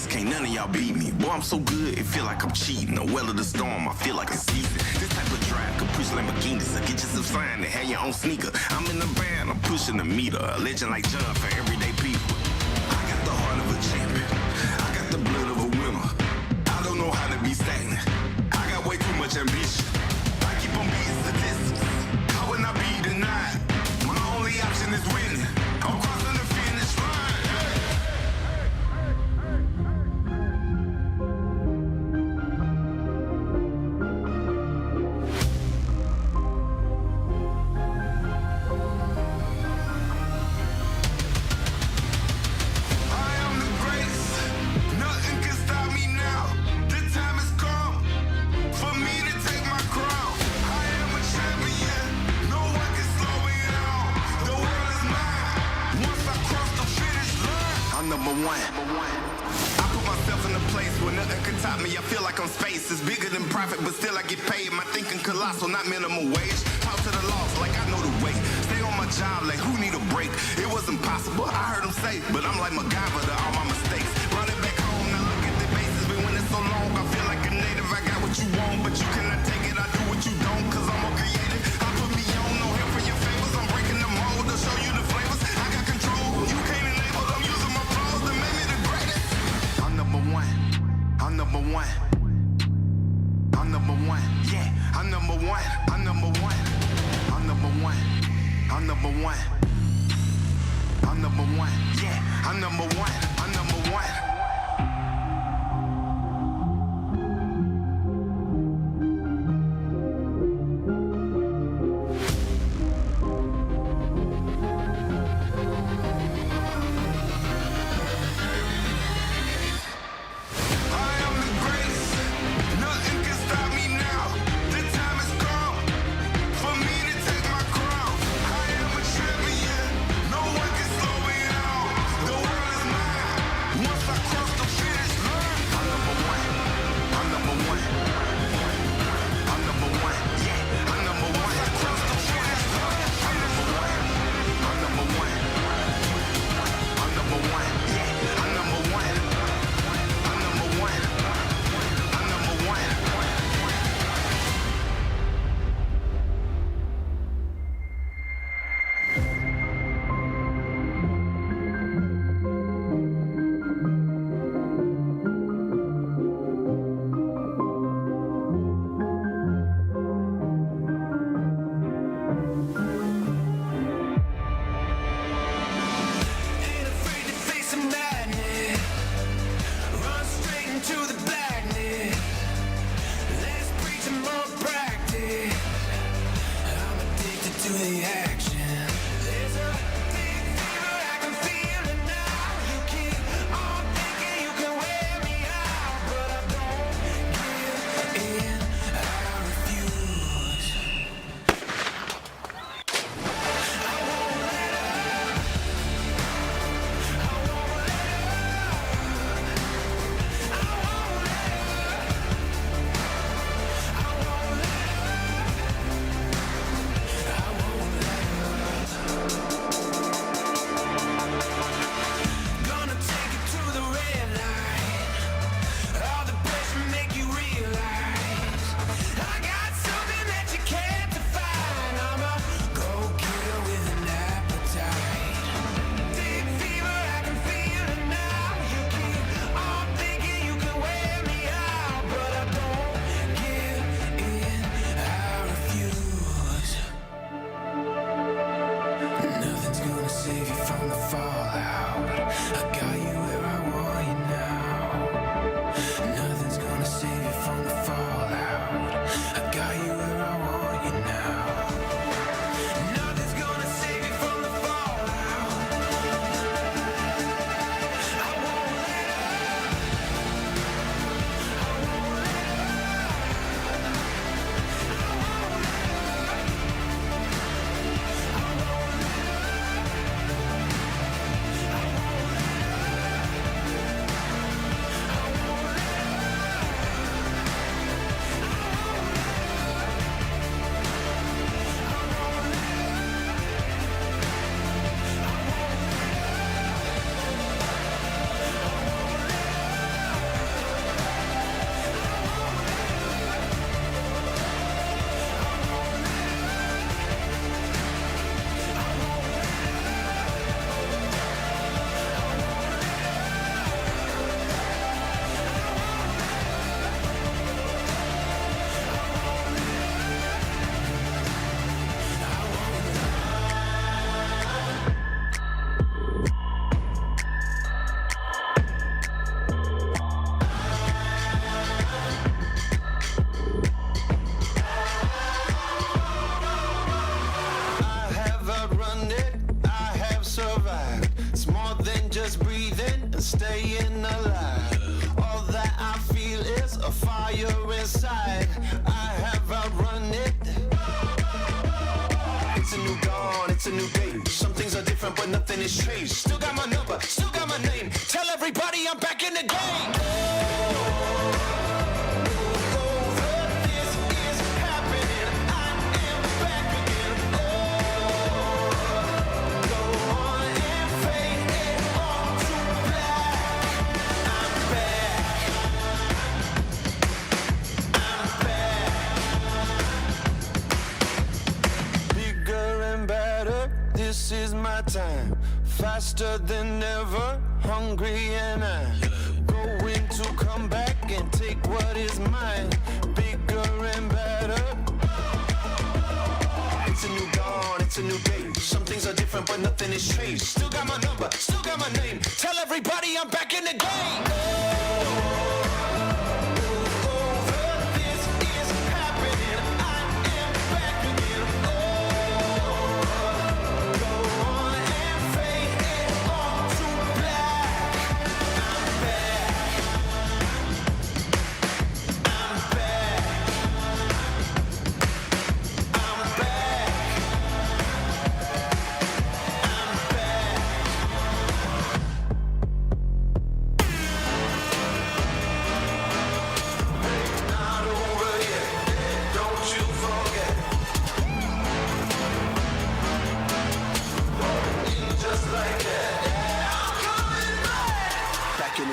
race, can't none of y'all beat me. Boy, I'm so good, it feel like I'm cheating. A well of the storm, I feel like a season. This type of drive could push Lamborghinis. So get yourself signed and have your own sneaker. I'm in the band, I'm pushing the meter. A legend like John for everyday people. I got the heart of a champion. I got the blood of a winner. I don't know how to be stagnant. I got way too much ambition. I keep on beating statistics. How would I be denied? My only option is winning. I'm crossing the finish line. I am the greatest. Nothing can stop me now. The time has come for me to take my crown. I am a champion. No one can slow me down. The world is mine. Once I cross the finish line, I'm number one. I put myself in a place where nothing can top me. I feel like I'm space. It's bigger than profit, but still I get paid. My thinking colossal, not minimum wage. Out to the loss, like I know the way. Stay on my job, like who need a break? It was impossible, I heard them say, but I'm like MacGyver to all my mistakes. Run it back home, now look at the bases. Been winning so long, I feel like a native. I got what you want, but you cannot take it. I do what you don't, cause I'm more creative. I put me on, no help for your favors. I'm breaking the mold to show you the flavors. I got control, you can't enable. I'm using my flaws to make me the greatest. I'm number one. I'm number one. I'm number one. Yeah, I'm number one. I'm number one. I'm number one. I'm number one. I'm number one. Yeah, I'm number one. I'm number one. I am the greatest. Nothing can stop me now. The time has come for me to take my crown. I am a champion. No one can slow me down. The world is mine. Once I cross the finish line, I'm number one. I'm number one. I'm number one. Yeah, I'm number one. Once I cross the finish line, I'm number one. I'm number one. I'm number one. Yeah, I'm number one. I'm number one. I'm number one. Ain't afraid to face the madness. Run straight into the blackness. Less preaching, more practice. I'm addicted to the action. There's a big fever, I can feel it now. You keep on thinking you can wear me out, but I don't give in. I refuse. I won't let up. I won't let up. I won't let up. I won't let up. I won't let up. staying alive. All that I feel is a fire inside. I have outrun it. It's a new dawn, it's a new day. Some things are different, but nothing has changed. Still got my number, still got my name. Tell everybody I'm back in the game. This is my time, faster than ever, hungry and I'm going to come back and take what is mine, bigger and better. It's a new dawn, it's a new day. Some things are different, but nothing has changed. Still got my number, still got my name. Tell everybody I'm back in the game.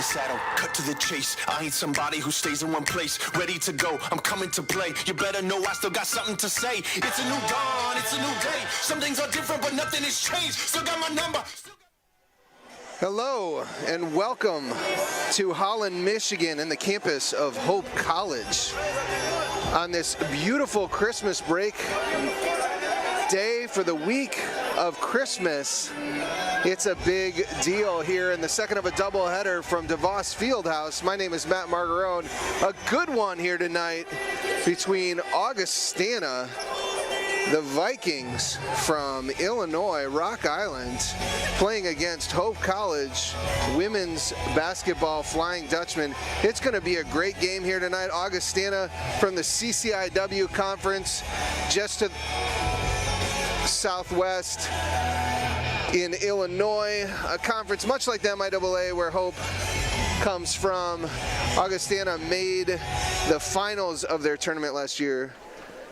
Saddle, cut to the chase. I ain't somebody who stays in one place. Ready to go, I'm coming to play. You better know I still got something to say. It's a new dawn, it's a new day. Some things are different, but nothing has changed. Still got my number. Hello and welcome to Holland, Michigan and the campus of Hope College on this beautiful Christmas break day for the week of Christmas. It's a big deal here in the second of a doubleheader from DeVos Fieldhouse. My name is Matt Margarone. A good one here tonight between Augustana, the Vikings from Illinois, Rock Island, playing against Hope College, women's basketball Flying Dutchman. It's going to be a great game here tonight. Augustana from the CCIW conference, just to southwest in Illinois, a conference much like the MIAA where Hope comes from. Augustana made the finals of their tournament last year,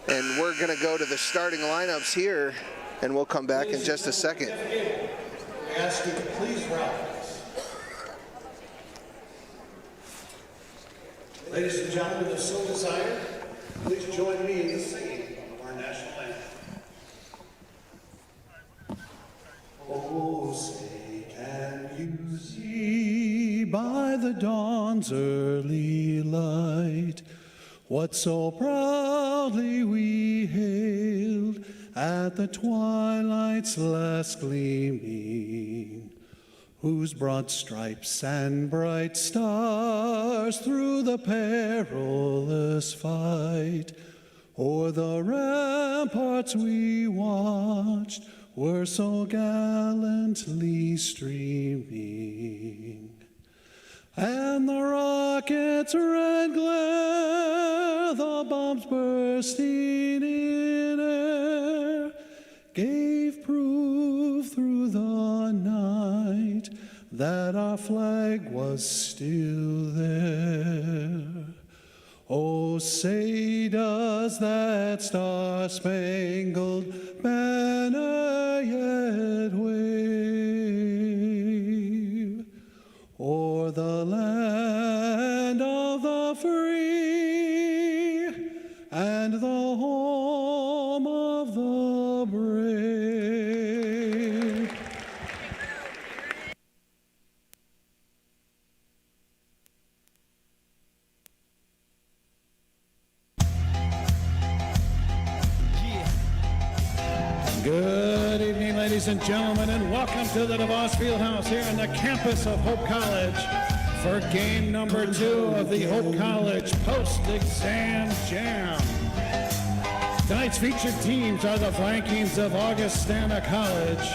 and we're going to go to the starting lineups here, and we'll come back in just a second. I ask you to please rise. Ladies and gentlemen, if so desired, please join me in the singing of our national anthem. Oh, say, can you see by the dawn's early light what so proudly we hailed at the twilight's last gleaming, whose broad stripes and bright stars through the perilous fight o'er the ramparts we watched were so gallantly streaming, and the rocket's red glare, the bombs bursting in air, gave proof through the night that our flag was still there. Oh, say does that star-spangled banner yet wave o'er the land of the free and the home of the brave? Good evening, ladies and gentlemen, and welcome to the DeVos Fieldhouse here on the campus of Hope College for game number 2 of the Hope College Post-Exam Jam. Tonight's featured teams are the Vikings of Augustana College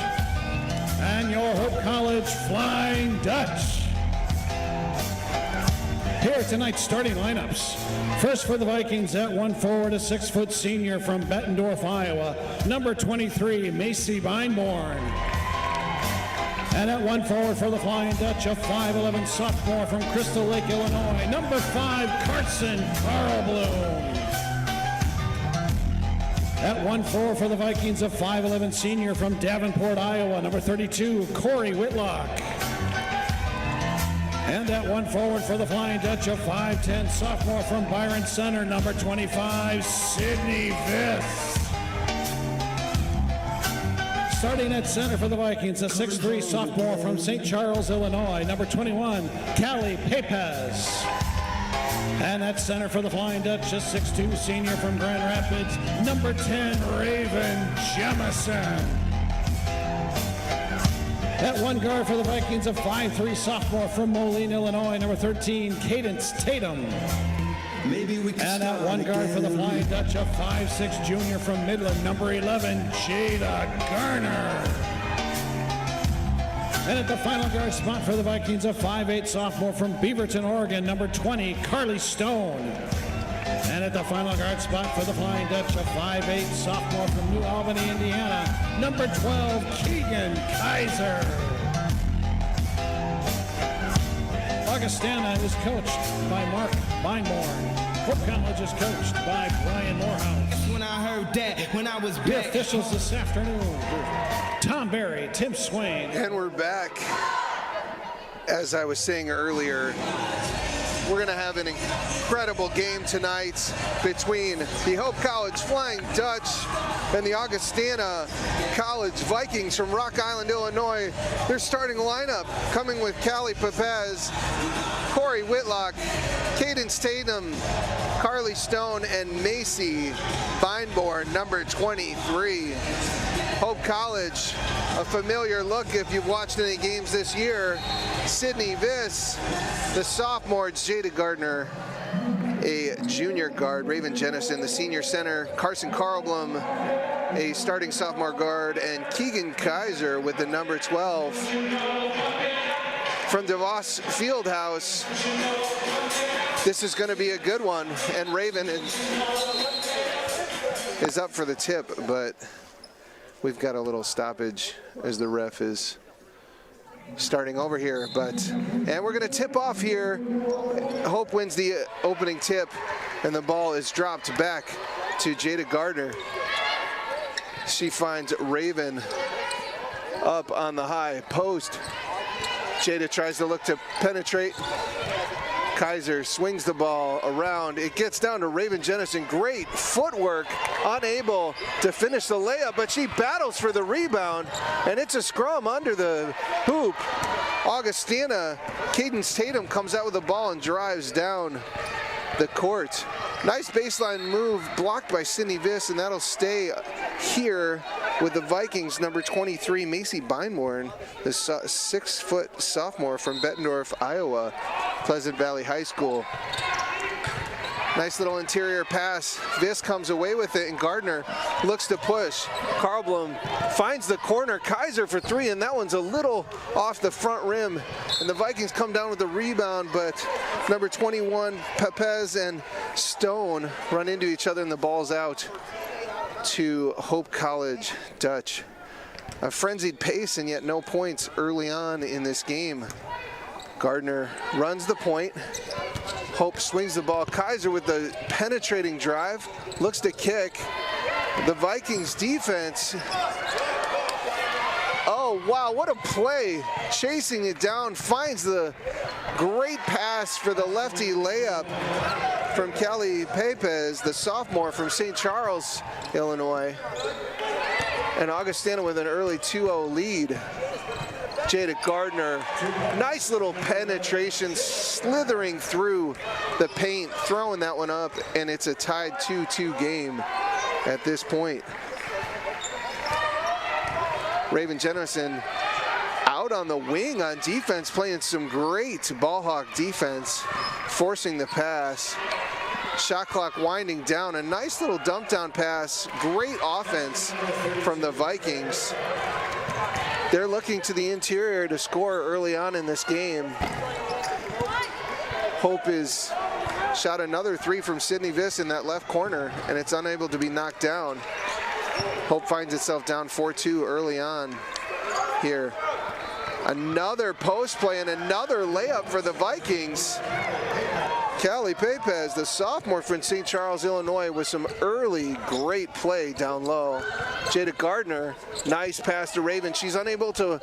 and your Hope College Flying Dutch. Here are tonight's starting lineups. First for the Vikings at 1 forward, a 6-foot senior from Bettendorf, Iowa, number 23, Macy Beinborn. And at 1 forward for the Flying Dutch, a 5'11 sophomore from Crystal Lake, Illinois, number 5, Carson Carlbloom. At 1 forward for the Vikings, a 5'11 senior from Davenport, Iowa, number 32, Corey Whitlock. And at 1 forward for the Flying Dutch, a 5'10 sophomore from Byron Center, number 25, Sydney Viss. Starting at center for the Vikings, a 6'3 sophomore from St. Charles, Illinois, number 21, Callie Pepez. And at center for the Flying Dutch, a 6'2 senior from Grand Rapids, number 10, Raven Jemison. At 1 guard for the Vikings, a 5'3 sophomore from Moline, Illinois, number 13, Cadence Tatum. And at 1 guard for the Flying Dutch, a 5'6 junior from Midland, number 11, Jada Garner. And at the final guard spot for the Vikings, a 5'8 sophomore from Beaverton, Oregon, number 20, Carly Stone. And at the final guard spot for the Flying Dutch, a 5'8 sophomore from New Albany, Indiana, number 12, Keegan Kaiser. Augustana is coached by Mark Beinborn. Hope College is coached by Brian Morehouse. When I heard that, when I was Your back. officials this afternoon, Tom Berry, Tim Swain. And we're back. As I was saying earlier, we're going to have an incredible game tonight between the Hope College Flying Dutch and the Augustana College Vikings from Rock Island, Illinois. Their starting lineup coming with Callie Pepez, Corey Whitlock, Cadence Tatum, Carly Stone, and Macy Beinborn, number 23. Hope College, a familiar look if you've watched any games this year. Sydney Viss, the sophomore, Jada Gardner, a junior guard, Raven Jennison, the senior center, Carson Carlblum, a starting sophomore guard, and Keegan Kaiser with the number 12. From DeVos Fieldhouse, this is going to be a good one, and Raven is up for the tip, but we've got a little stoppage as the ref is starting over here, and we're going to tip off here. Hope wins the opening tip, and the ball is dropped back to Jada Gardner. She finds Raven up on the high post. Jada tries to look to penetrate. Kaiser swings the ball around. It gets down to Raven Jennison. Great footwork, unable to finish the layup, but she battles for the rebound, and it's a scrum under the hoop. Augustana, Cadence Tatum comes out with the ball and drives down the court. Nice baseline move blocked by Sydney Viss, and that'll stay here with the Vikings, number 23, Macy Beinborn, the 6-foot sophomore from Bettendorf, Iowa, Pleasant Valley High School. Nice little interior pass. Viss comes away with it, and Gardner looks to push. Carlblum finds the corner. Kaiser for three, and that one's a little off the front rim. And the Vikings come down with the rebound, but number 21, Pepez and Stone run into each other, and the ball's out to Hope College Dutch. A frenzied pace, and yet no points early on in this game. Gardner runs the point. Hope swings the ball. Kaiser with the penetrating drive, looks to kick. The Vikings defense, oh wow, what a play. Chasing it down, finds the great pass for the lefty layup from Callie Pepez, the sophomore from St. Charles, Illinois. And Augustana with an early 2-0 lead. Jada Gardner, nice little penetration, slithering through the paint, throwing that one up, and it's a tied 2-2 game at this point. Raven Jennison out on the wing on defense, playing some great ball hawk defense, forcing the pass. Shot clock winding down, a nice little dump down pass, great offense from the Vikings. They're looking to the interior to score early on in this game. Hope is shot another three from Sydney Viss in that left corner, and it's unable to be knocked down. Hope finds itself down 4-2 early on here. Another post play and another layup for the Vikings. Callie Pepez, the sophomore from St. Charles, Illinois, with some early great play down low. Jada Gardner, nice pass to Raven. She's unable to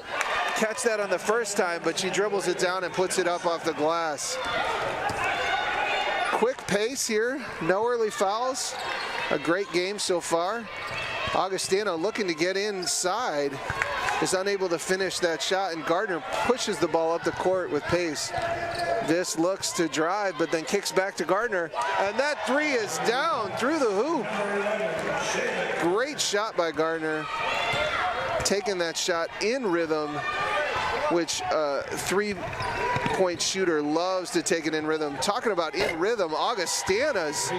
catch that on the first time, but she dribbles it down and puts it up off the glass. Quick pace here, no early fouls. A great game so far. Augustana looking to get inside, is unable to finish that shot, and Gardner pushes the ball up the court with pace. This looks to drive, but then kicks back to Gardner, and that three is down through the hoop. Great shot by Gardner, taking that shot in rhythm, which a three-point shooter loves to take it in rhythm. Talking about in rhythm, Augustana's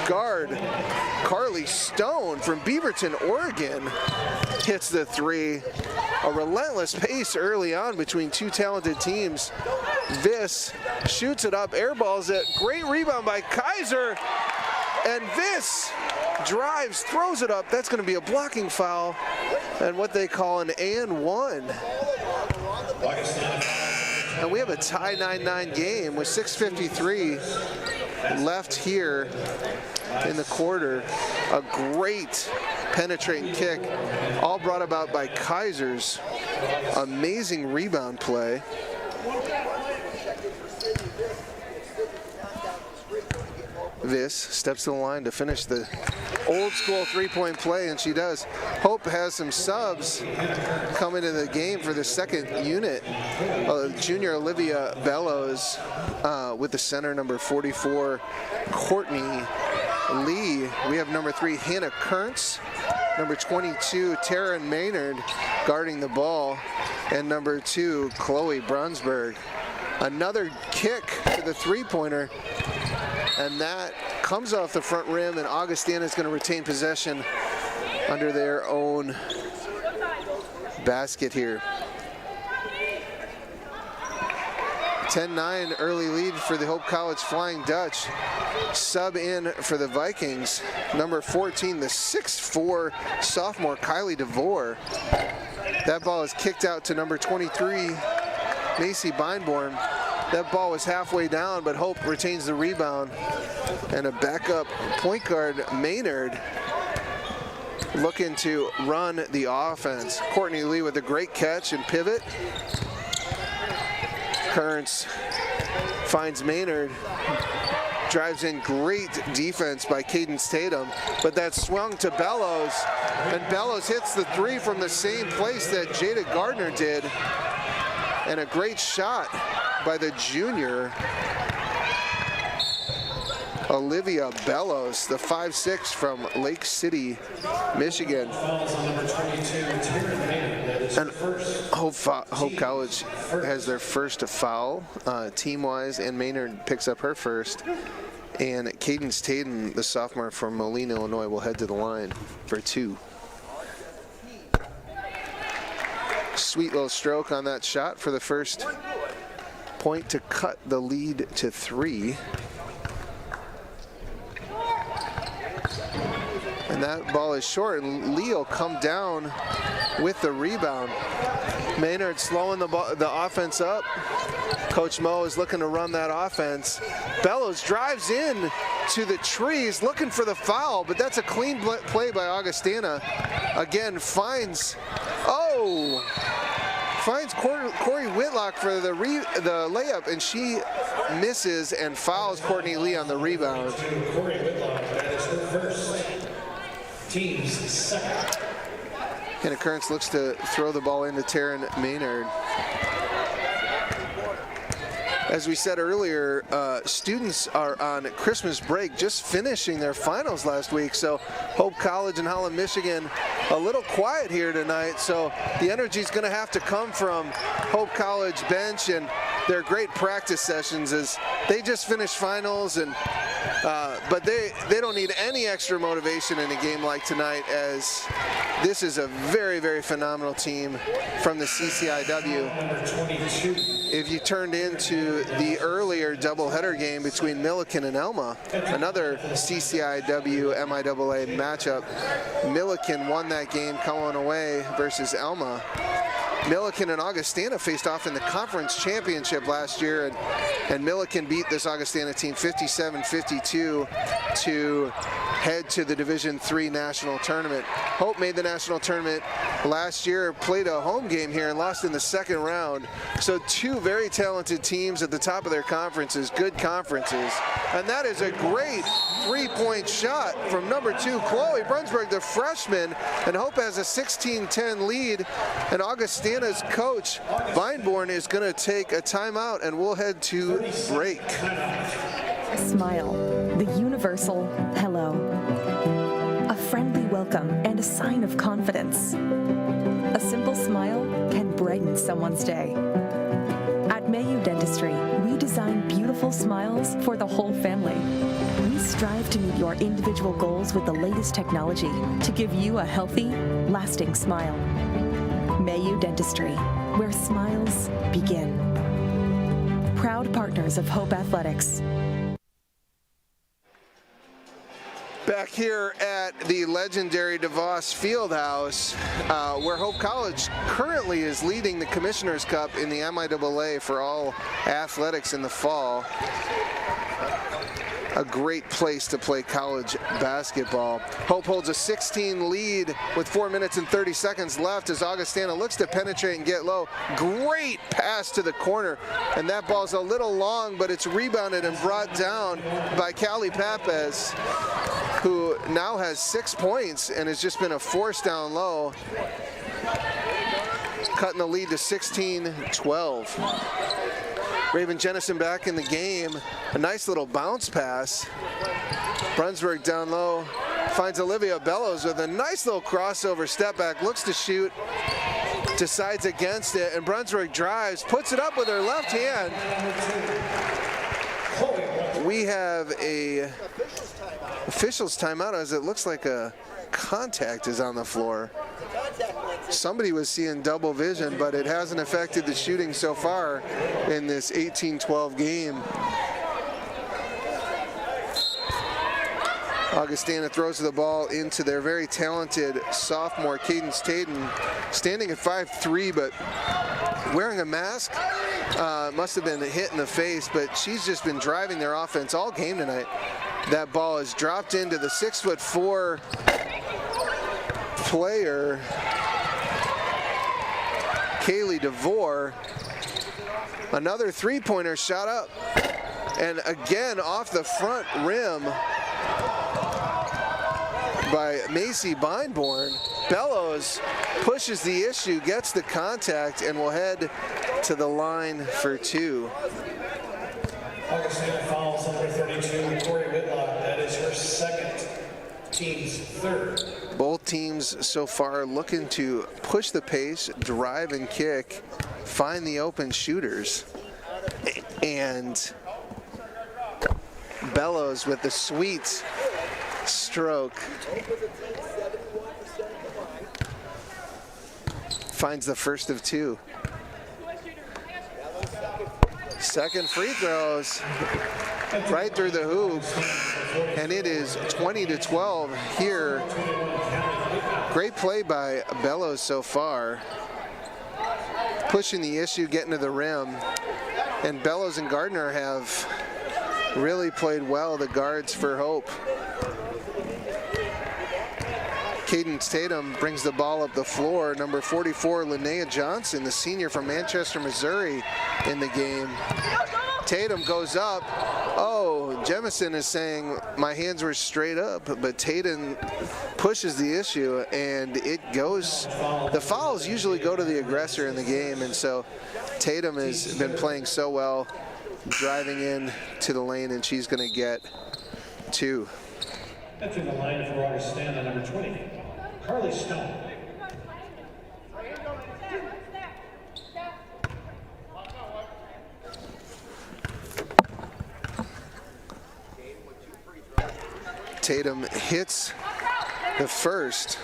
guard, Carly Stone from Beaverton, Oregon, hits the three. A relentless pace early on between two talented teams. Viss shoots it up, airballs it. Great rebound by Kaiser. And Viss drives, throws it up. That's going to be a blocking foul and what they call an and-one. And we have a tie 9-9 game with 6:53 left here in the quarter. A great penetrating kick, all brought about by Kaiser's amazing rebound play. Viss steps to the line to finish the old school three-point play, and she does. Hope has some subs coming into the game for the second unit. Junior Olivia Bellows with the center, number 44, Courtney Lee. We have number 3, Hannah Kurntz, number 22, Taryn Maynard guarding the ball, and number 2, Chloe Brunsberg. Another kick to the three-pointer, and that comes off the front rim, and Augustana is going to retain possession under their own basket here. 10-9 early lead for the Hope College Flying Dutch. Sub in for the Vikings, number 14, the 6'4" sophomore Kylie DeVore. That ball is kicked out to number 23, Macy Beinborn. That ball was halfway down, but Hope retains the rebound. And a backup point guard, Maynard, looking to run the offense. Courtney Lee with a great catch and pivot. Kearns finds Maynard, drives in, great defense by Cadence Tatum, but that swung to Bellows, and Bellows hits the three from the same place that Jada Gardner did, and a great shot by the junior Olivia Bellows, the 5'6" from Lake City, Michigan. And Hope College has their first foul, team-wise, and Maynard picks up her first. And Cadence Tatum, the sophomore from Moline, Illinois, will head to the line for 2. Sweet little stroke on that shot for the first point to cut the lead to 3. And that ball is short, and Lee will come down with the rebound. Maynard slowing the offense up. Coach Mo is looking to run that offense. Bellows drives in to the trees, looking for the foul, but that's a clean play by Augustana. Again, finds Corey Whitlock for the layup, and she misses and fouls Courtney Lee on the rebound. Corey Whitlock, that is her first, team's second. Hannah Kearns looks to throw the ball into Taryn Maynard. As we said earlier, students are on Christmas break, just finishing their finals last week. So Hope College and Holland, Michigan, a little quiet here tonight. So the energy is going to have to come from Hope College bench and their great practice sessions as they just finished finals. And but they don't need any extra motivation in a game like tonight, as this is a very, very phenomenal team from the CCIW. Number 22. if you turned into the earlier doubleheader game between Milliken and Elma, another CCIW MIAA matchup. Milliken won that game coming away versus Elma. Milliken and Augustana faced off in the conference championship last year, and Milliken beat this Augustana team 57-52 to head to the Division III national tournament. Hope made the national tournament last year, played a home game here and lost in the second round. So two very talented teams at the top of their conferences, good conferences. And that is a great three-point shot from number 2, Chloe Brunsberg, the freshman, and Hope has a 16-10 lead, and Augustana's coach, Vineborn, is going to take a timeout, and we'll head to break. Smile, the universal hello. A friendly welcome and a sign of confidence. A simple smile can brighten someone's day. At Mayu Dentistry, we design beautiful smiles for the whole family. We strive to meet your individual goals with the latest technology to give you a healthy, lasting smile. Mayu Dentistry, where smiles begin. Proud partners of Hope Athletics. Back here at the legendary DeVos Fieldhouse, where Hope College currently is leading the Commissioner's Cup in the MIAA for all athletics in the fall. A great place to play college basketball. Hope holds a 16 lead with 4 minutes and 30 seconds left as Augustana looks to penetrate and get low. Great pass to the corner, and that ball's a little long, but it's rebounded and brought down by Callie Papez, who now has 6 points and has just been a force down low, cutting the lead to 16-12. Raven Jennison back in the game. A nice little bounce pass. Brunsberg down low, finds Olivia Bellows with a nice little crossover step back, looks to shoot, decides against it, and Brunsberg drives, puts it up with her left hand. We have a official's timeout as it looks like a contact is on the floor. Somebody was seeing double vision, but it hasn't affected the shooting so far in this 18-12 game. Augustana throws the ball into their very talented sophomore, Cadence Tatum, standing at 5'3", but wearing a mask. Must have been hit in the face, but she's just been driving their offense all game tonight. That ball is dropped into the 6'4" player, Kaylee DeVore. Another three-pointer shot up, and again off the front rim by Macy Beinborn. Bellows pushes the issue, gets the contact, and will head to the line for two. Augustana fouls number 32, Corey Whitlock. That is her second, team's third. Both teams so far looking to push the pace, drive and kick, find the open shooters. And Bellows with the sweet stroke finds the first of two. Second free throws right through the hoop, and it is 20-12 here. Great play by Bellows so far, pushing the issue, getting to the rim, and Bellows and Gardner have really played well, the guards for Hope. Cadence Tatum brings the ball up the floor. Number 44, Linnea Johnson, the senior from Manchester, Missouri, in the game. Tatum goes up. Oh, Jemison is saying my hands were straight up, but Tatum pushes the issue, and it goes. The fouls usually go to the aggressor in the game, and so Tatum has been playing so well, driving in to the lane, and she's going to get two. Entering the line for Augustana, number 20, Carly Stone. Tatum hits the first.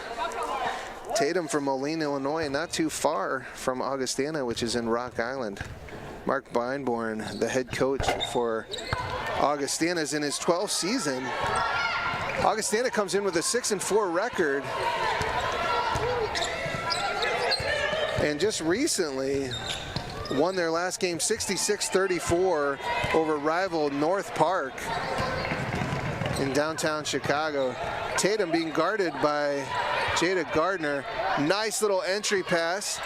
Tatum from Moline, Illinois, not too far from Augustana, which is in Rock Island. Mark Beinborn, the head coach for Augustana, is in his 12th season. Augustana comes in with a 6-4 record. And just recently won their last game 66-34 over rival North Park in downtown Chicago. Tatum being guarded by Jada Gardner. Nice little entry pass.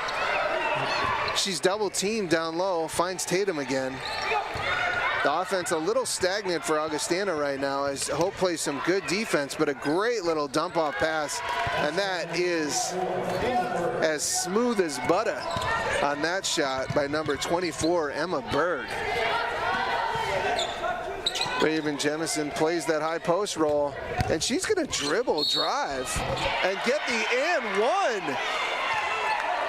She's double teamed down low, finds Tatum again. The offense a little stagnant for Augustana right now as Hope plays some good defense, but a great little dump off pass. And that is as smooth as butter on that shot by number 24, Emma Berg. Raven Jemison plays that high post roll, and she's gonna dribble, drive, and get the and one.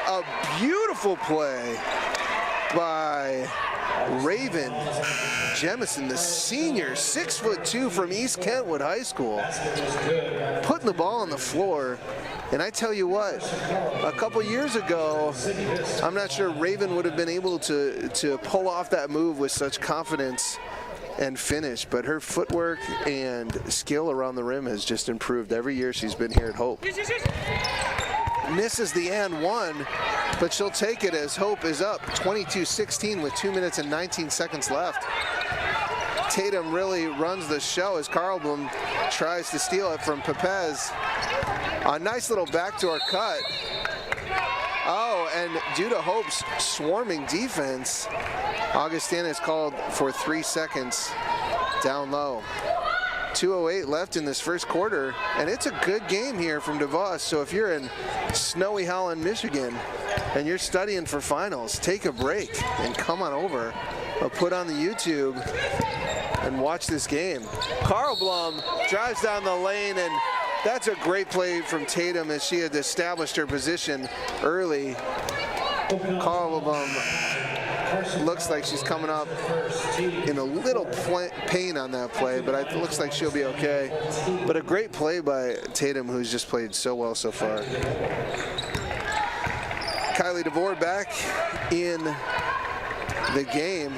A beautiful play by Raven Jemison, the senior, 6'2" from East Kentwood High School, putting the ball on the floor. And I tell you what, a couple years ago, I'm not sure Raven would have been able to pull off that move with such confidence and finish, but her footwork and skill around the rim has just improved every year she's been here at Hope. Misses the and one, but she'll take it as Hope is up 22-16 with 2 minutes and 19 seconds left. Tatum really runs the show as Carlblum tries to steal it from Pepez. A nice little backdoor cut. Oh, and due to Hope's swarming defense, Augustana is called for 3 seconds down low. 2:08 left in this first quarter, and it's a good game here from DeVos. So if you're in snowy Holland, Michigan, and you're studying for finals, take a break and come on over. Or put on the YouTube and watch this game. Carl Blum drives down the lane, and that's a great play from Tatum as she had established her position early. Carl Blum looks like she's coming up in a little pain on that play, but it looks like she'll be okay. But a great play by Tatum, who's just played so well so far. Kylie DeVore back in the game.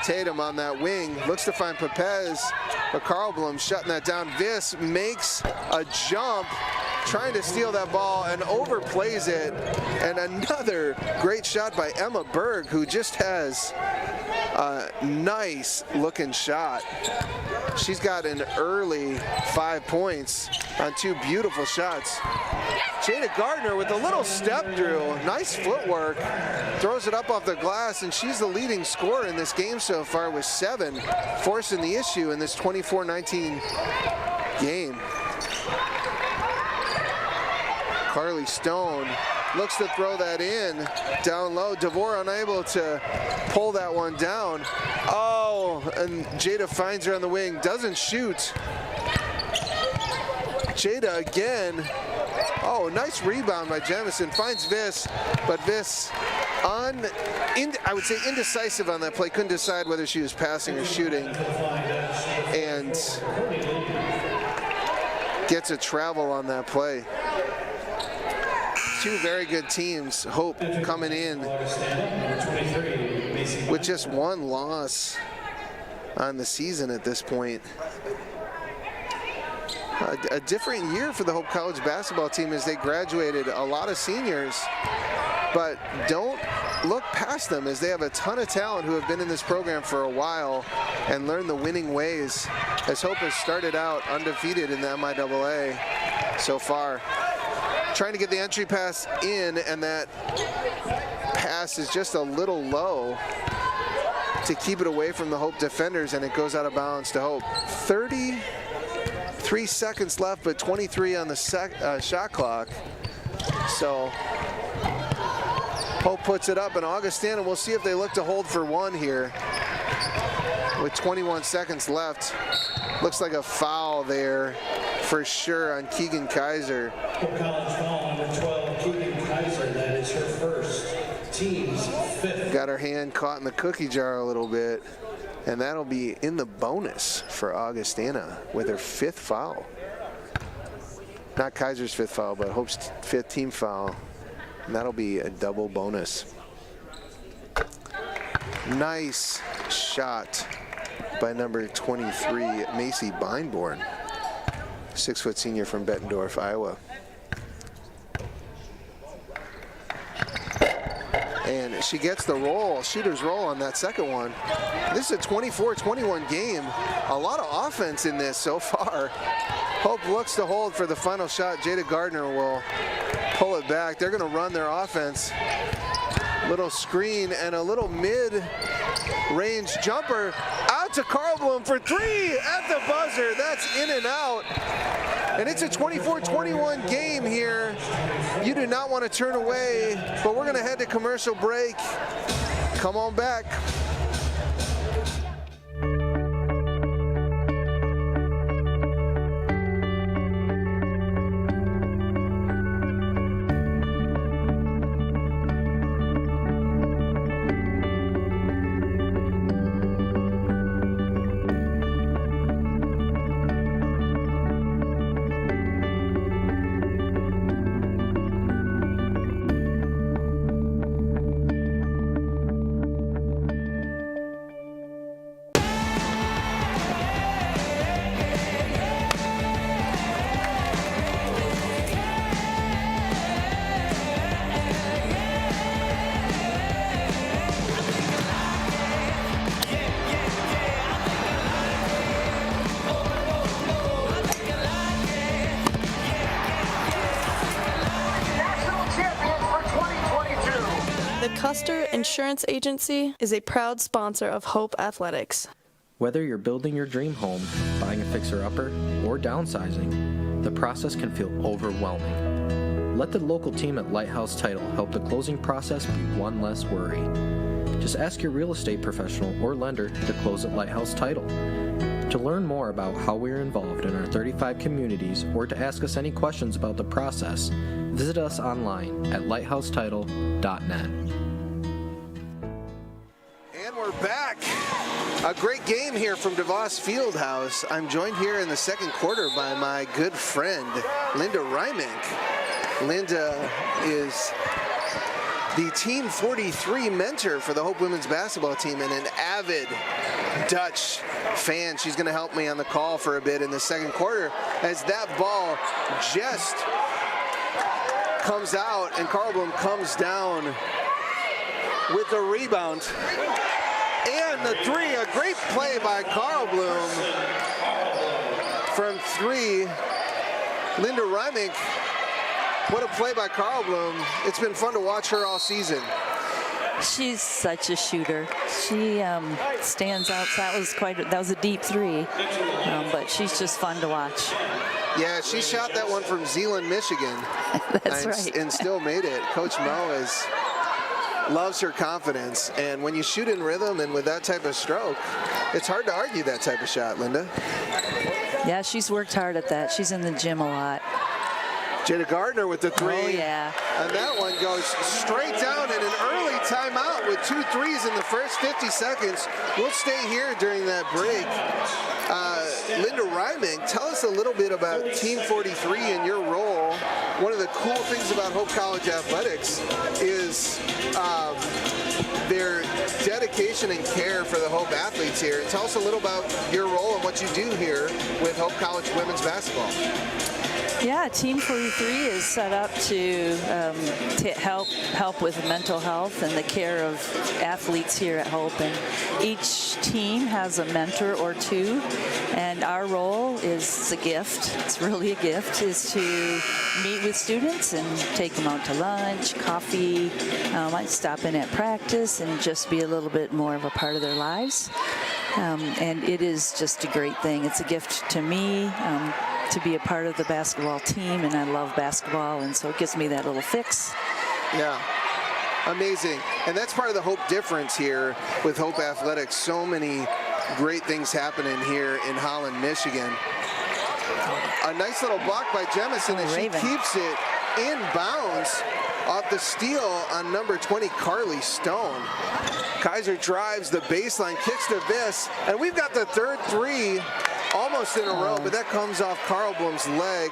Tatum on that wing, looks to find Pepez, but Carlblum shutting that down. Viss makes a jump, trying to steal that ball and overplays it. And another great shot by Emma Berg, who just has a nice looking shot. She's got an early 5 points on 2 beautiful shots. Jada Gardner with a little step through, nice footwork, throws it up off the glass, and she's the leading scorer in this game so far with 7, forcing the issue in this 24-19 game. Carly Stone looks to throw that in, down low. DeVore unable to pull that one down. Oh, and Jada finds her on the wing, doesn't shoot. Jada again. Oh, nice rebound by Jamison, finds Viss, but Viss I would say indecisive on that play, couldn't decide whether she was passing or shooting, and gets a travel on that play. 2 very good teams. Hope coming in with just 1 loss on the season at this point. A different year for the Hope College basketball team as they graduated a lot of seniors, but don't look past them as they have a ton of talent who have been in this program for a while and learned the winning ways, as Hope has started out undefeated in the MIAA so far. Trying to get the entry pass in, and that pass is just a little low to keep it away from the Hope defenders, and it goes out of bounds to Hope. 33 seconds left, but 23 on the shot clock. So Hope puts it up, and Augustana, we'll see if they look to hold for 1 here with 21 seconds left. Looks like a foul there for sure on Keegan Kaiser. Hope College foul number 12, Keegan Kaiser. That is her first, team's 5th. Got her hand caught in the cookie jar a little bit, and that'll be in the bonus for Augustana with her 5th foul. Not Kaiser's 5th foul, but Hope's 5th team foul, and that'll be a double bonus. Nice shot by number 23, Macy Beinborn, 6-foot senior from Bettendorf, Iowa. And she gets the roll, shooter's roll on that second one. This is a 24-21 game. A lot of offense in this so far. Hope looks to hold for the final shot. Jada Gardner will pull it back. They're going to run their offense. Little screen and a little mid-range jumper out to Carl Bloom for three at the buzzer. That's in and out. And it's a 24-21 game here. You do not want to turn away, but we're going to head to commercial break. Come on back. Custer Insurance Agency is a proud sponsor of Hope Athletics. Whether you're building your dream home, buying a fixer-upper, or downsizing, the process can feel overwhelming. Let the local team at Lighthouse Title help the closing process be one less worry. Just ask your real estate professional or lender to close at Lighthouse Title. To learn more about how we are involved in our 35 communities or to ask us any questions about the process, visit us online at lighthousetitle.net. And we're back. A great game here from DeVos Fieldhouse. I'm joined here in the second quarter by my good friend, Linda Reimink. Linda is the Team 43 mentor for the Hope women's basketball team and an avid Dutch fan. She's going to help me on the call for a bit in the second quarter as that ball just comes out and Carl Bloom comes down with the rebound. And the three, a great play by Carl Bloom from three. Linda Reimink, what a play by Carl Bloom. It's been fun to watch her all season. She's such a shooter. She stands out. That was a deep three, but she's just fun to watch. Yeah, she shot that one from Zeeland, Michigan. That's right. And still made it. Coach Mo loves her confidence, and when you shoot in rhythm and with that type of stroke, it's hard to argue that type of shot, Linda. Yeah, she's worked hard at that. She's in the gym a lot. Jada Gardner with the three. Oh, yeah. And that one goes straight down in an early timeout with 2 threes in the first 50 seconds. We'll stay here during that break. Linda Reimink, tell us a little bit about Team 43 and your role. One of the cool things about Hope College Athletics is their dedication and care for the Hope athletes here. Tell us a little about your role and what you do here with Hope College women's basketball. Yeah, Team 43 is set up to help with mental health and the care of athletes here at Hope. And each team has a mentor or two, and our role is a gift. It's really a gift, is to meet with students and take them out to lunch, coffee. I stop in at practice and just be a little bit more of a part of their lives. And it is just a great thing. It's a gift to me. To be a part of the basketball team, and I love basketball, and so it gives me that little fix. Yeah, amazing. And that's part of the Hope difference here with Hope Athletics. So many great things happening here in Holland, Michigan. A nice little block by Jemison, and she keeps it in bounds off the steal on number 20, Carly Stone. Kaiser drives the baseline, kicks to this, and we've got the third three almost in a row, but that comes off Carl Bloom's leg.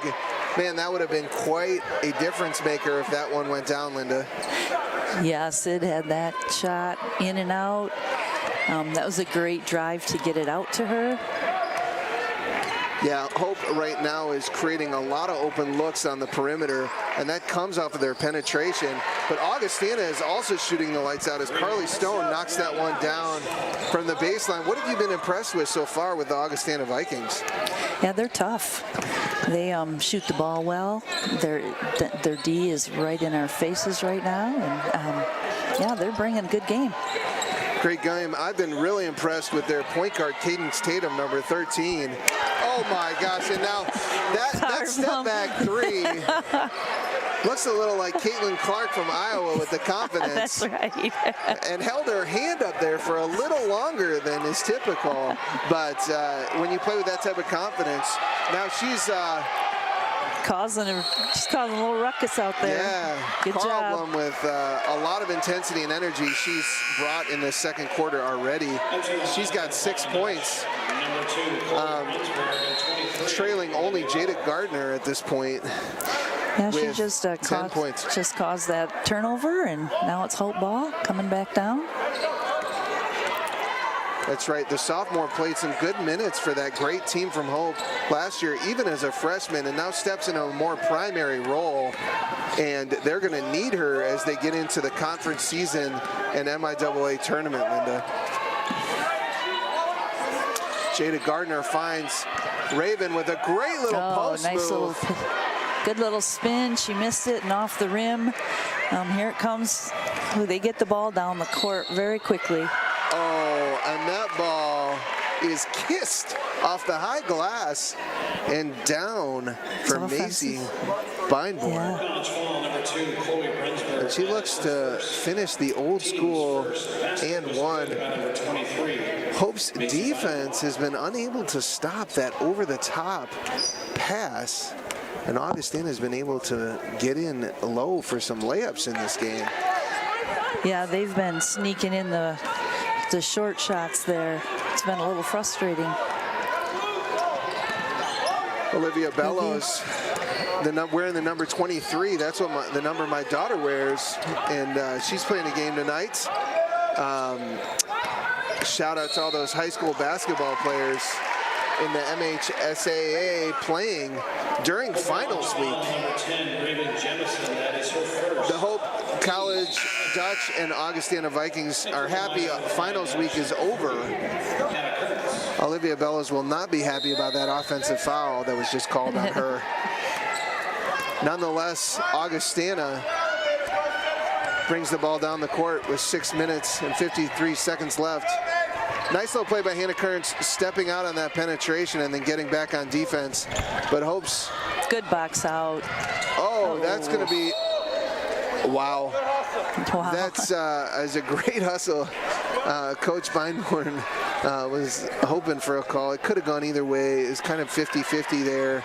Man, that would have been quite a difference maker if that one went down, Linda. Yes, it had that shot in and out. That was a great drive to get it out to her. Yeah, Hope right now is creating a lot of open looks on the perimeter, and that comes off of their penetration. But Augustana is also shooting the lights out as Carly Stone knocks that one down from the baseline. What have you been impressed with so far with the Augustana Vikings? Yeah, they're tough. They shoot the ball well. Their D is right in our faces right now, and yeah, they're bringing a good game. Great game. I've been really impressed with their point guard, Cadence Tatum, number 13. Oh my gosh, and now that step back three looks a little like Caitlin Clark from Iowa with the confidence. That's right. And held her hand up there for a little longer than is typical. But when you play with that type of confidence, now she's causing a little ruckus out there. Yeah, good job. Carl with a lot of intensity and energy she's brought in the second quarter already. She's got 6 points, trailing only Jada Gardner at this point. Yeah, she just 10 points. Just caused that turnover, and now it's Hope ball coming back down. That's right. The sophomore played some good minutes for that great team from Hope last year, even as a freshman, and now steps in a more primary role. And they're going to need her as they get into the conference season and MIAA tournament, Linda. Jada Gardner finds Raven with a great little post nice move. Good little spin. She missed it and off the rim. Here it comes. They get the ball down the court very quickly. Oh, and that ball is kissed off the high glass and down for Macy Beinborn. Yeah. And she looks to finish the old school and one. Hope's defense has been unable to stop that over-the-top pass, and Augustana has been able to get in low for some layups in this game. Yeah, they've been sneaking in the short shots there. It's been a little frustrating. Olivia Bellows, wearing the number 23. That's what the number my daughter wears, and she's playing a game tonight. Shout out to all those high school basketball players in the MHSAA playing during finals week. The Hope College Dutch and Augustana Vikings are happy finals week is over. Olivia Bellows will not be happy about that offensive foul that was just called on her. Nonetheless, Augustana brings the ball down the court with 6 minutes and 53 seconds left. Nice little play by Hannah Kearns, stepping out on that penetration and then getting back on defense. But Hope's good box out. Oh, that's going to be, wow. That's is a great hustle. Coach Beinborn was hoping for a call. It could have gone either way. It's kind of 50-50 there.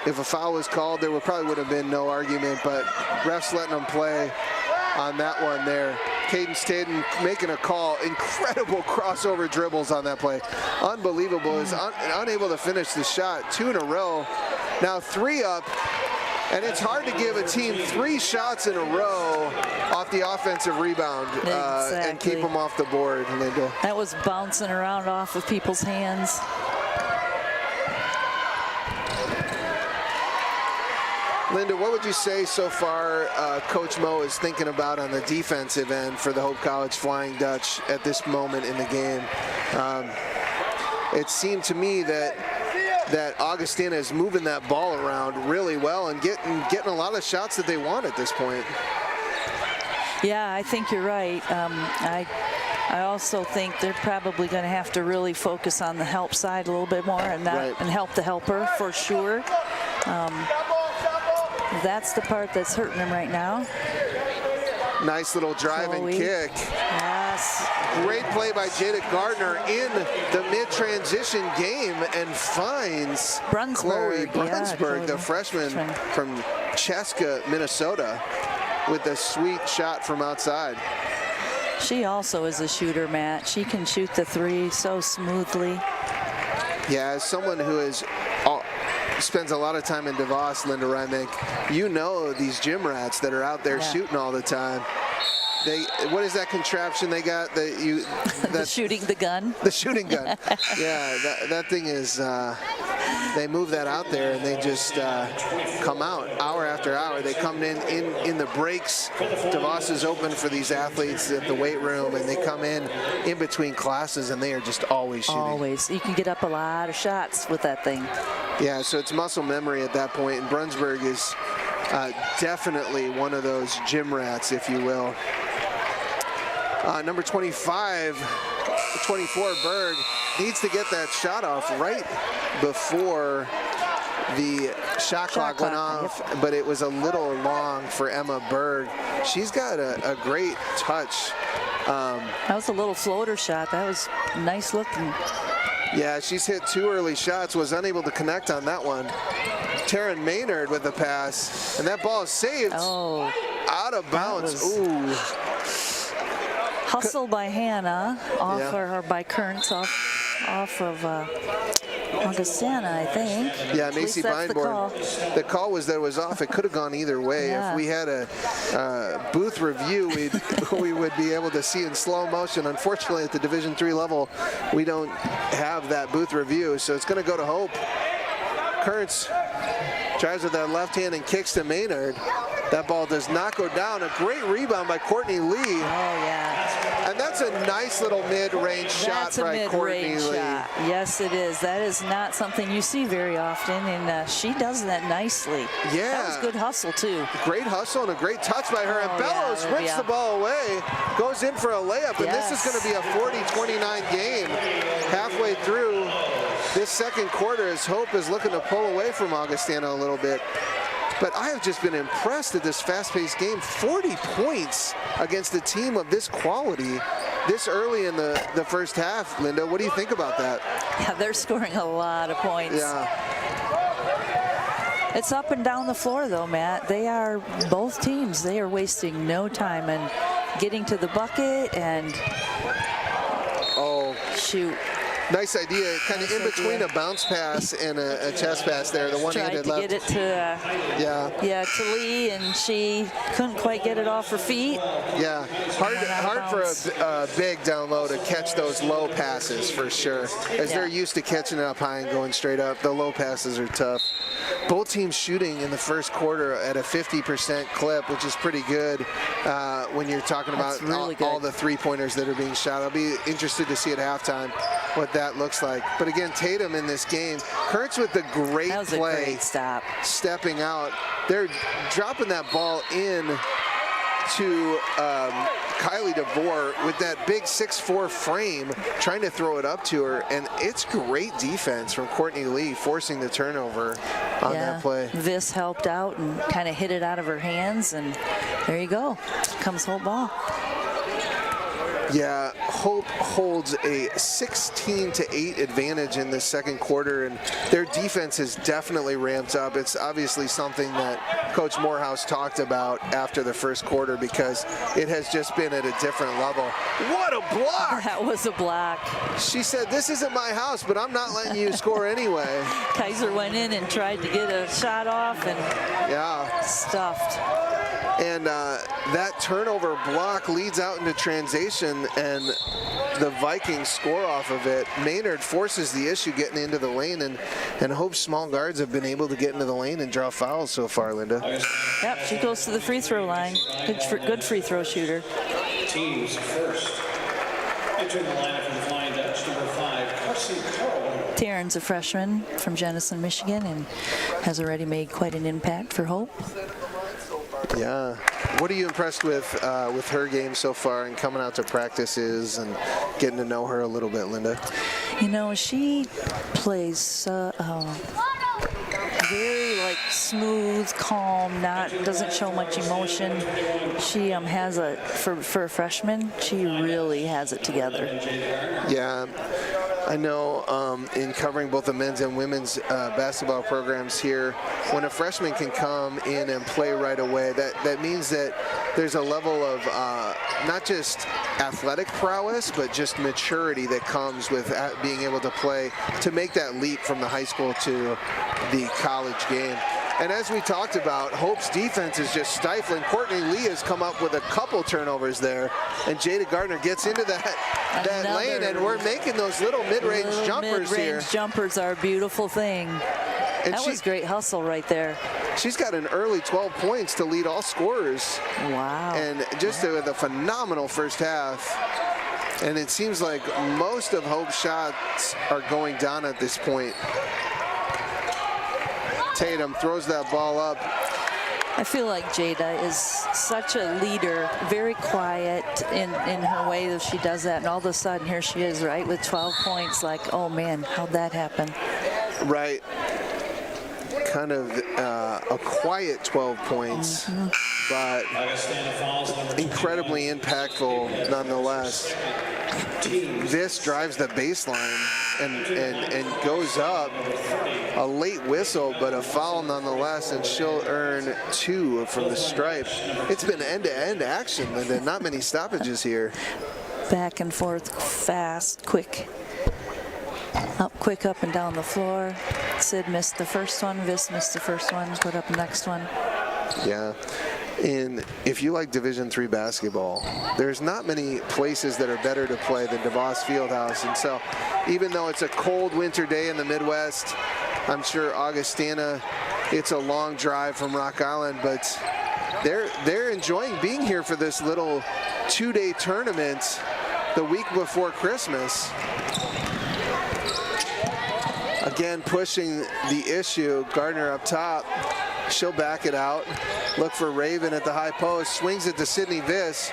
If a foul was called, there probably would have been no argument, but refs letting them play on that one there. Cadence Tatum making a call. Incredible crossover dribbles on that play. Unbelievable. Is unable to finish the shot. 2 in a row. Now 3 up. And it's hard to give a team 3 shots in a row off the offensive rebound and keep them off the board, Linda. That was bouncing around off of people's hands. Linda, what would you say so far Coach Mo is thinking about on the defensive end for the Hope College Flying Dutch at this moment in the game? It seemed to me that Augustana is moving that ball around really well and getting a lot of shots that they want at this point. Yeah, I think you're right. I also think they're probably going to have to really focus on the help side a little bit more and help the helper for sure. That's the part that's hurting them right now. Nice little drive and kick. Yes. Great play by Jada Gardner in the mid-transition game and finds Chloe Brunsberg, the freshman from Chaska, Minnesota, with a sweet shot from outside. She also is a shooter, Matt. She can shoot the 3 so smoothly. Yeah, as someone who has spends a lot of time in DeVos, Linda Rymick, you know these gym rats that are out there shooting all the time. What is that contraption they got that you? The shooting the gun. The shooting gun. Yeah, that thing is. They move that out there and they just come out hour after hour. They come in the breaks. DeVos is open for these athletes at the weight room, and they come in between classes, and they are just always shooting. Always. You can get up a lot of shots with that thing. Yeah, so it's muscle memory at that point, and Brunsberg is definitely one of those gym rats, if you will. Number 24, Berg, needs to get that shot off right before the shot clock went off, but it was a little long for Emma Berg. She's got a great touch. That was a little floater shot. That was nice looking. Yeah, she's hit 2 early shots, was unable to connect on that one. Taryn Maynard with the pass, and that ball is saved. Oh, out of bounds. Ooh. Hustle by Hannah, or by Kearns, off of Augustana, I think. Yeah, Macy Beinborn. The call was that it was off. It could have gone either way. Yeah. If we had a booth review, we would be able to see in slow motion. Unfortunately, at the Division III level, we don't have that booth review, so it's going to go to Hope. Kearns drives with that left hand and kicks to Maynard. That ball does not go down. A great rebound by Courtney Lee. Oh, yeah. And that's a nice little mid-range shot by Courtney Lee. Shot. Yes, it is. That is not something you see very often, and she does that nicely. Yeah. That was good hustle, too. Great hustle and a great touch by her. And Bellows rips the ball away, goes in for a layup, and this is going to be a 40-29 game halfway through this second quarter as Hope is looking to pull away from Augustana a little bit. But I have just been impressed at this fast-paced game. 40 points against a team of this quality this early in the first half. Linda, what do you think about that? Yeah, they're scoring a lot of points. Yeah. It's up and down the floor, though, Matt. Both teams, they are wasting no time in getting to the bucket and shoot. Nice idea, kind of in between a bounce pass and a chest pass there. The one-handed left. Tried to get it to Lee, and she couldn't quite get it off her feet. Yeah, hard for a big down low to catch those low passes for sure. As they're used to catching it up high and going straight up, the low passes are tough. Both teams shooting in the first quarter at a 50% clip, which is pretty good when you're talking about all the three-pointers that are being shot. I'll be interested to see at halftime what that looks like. But again, Tatum in this game, Kurtz with the great play, great stop, stepping out. They're dropping that ball in to Kylie DeVore with that big 6'4" frame, trying to throw it up to her, and it's great defense from Courtney Lee forcing the turnover on that play. This helped out and kind of hit it out of her hands, and there you go. Comes Hope ball. Yeah, Hope holds a 16-8 advantage in the second quarter, and their defense has definitely ramped up. It's obviously something that Coach Morehouse talked about after the first quarter because it has just been at a different level. What a block! That was a block. She said, "This isn't my house, but I'm not letting you score anyway." Kaiser went in and tried to get a shot off and stuffed. And that turnover block leads out into transition, and the Vikings score off of it. Maynard forces the issue getting into the lane, and Hope's small guards have been able to get into the lane and draw fouls so far, Linda. Yep, she goes to the free throw line. Good free throw shooter. Teams first. Entering the lineup from the Flying Dutch, number 5, Carson Carl. Taryn's a freshman from Jenison, Michigan, and has already made quite an impact for Hope. Yeah. What are you impressed with her game so far and coming out to practices and getting to know her a little bit, Linda? You know, she plays very smooth, calm, doesn't show much emotion. She has for a freshman, she really has it together. Yeah. I know in covering both the men's and women's basketball programs here, when a freshman can come in and play right away, that means that there's a level of not just athletic prowess, but just maturity that comes with being able to play, to make that leap from the high school to the college game. And as we talked about, Hope's defense is just stifling. Courtney Lee has come up with a couple turnovers there, and Jada Gardner gets into that lane, and we're making those little mid-range jumpers here. Mid-range jumpers are a beautiful thing. And that was great hustle right there. She's got an early 12 points to lead all scorers. Wow. And just with a phenomenal first half. And it seems like most of Hope's shots are going down at this point. Tatum throws that ball up. I feel like Jada is such a leader, very quiet in her way that she does that, and all of a sudden here she is, right, with 12 points. Like, oh man, how'd that happen? Right. Kind of a quiet 12 points, but incredibly impactful nonetheless. This drives the baseline and goes up. A late whistle, but a foul nonetheless, and she'll earn 2 from the stripe. It's been end-to-end action, and not many stoppages here. Back and forth, fast, quick. Quick up and down the floor. Sid missed the first one, Vis missed the first one, put up the next one. Yeah. And if you like Division III basketball, there's not many places that are better to play than DeVos Fieldhouse. And so even though it's a cold winter day in the Midwest, I'm sure Augustana, it's a long drive from Rock Island, but they're enjoying being here for this little 2-day tournament the week before Christmas. Again, pushing the issue. Gardner up top. She'll back it out. Look for Raven at the high post. Swings it to Sydney Viss.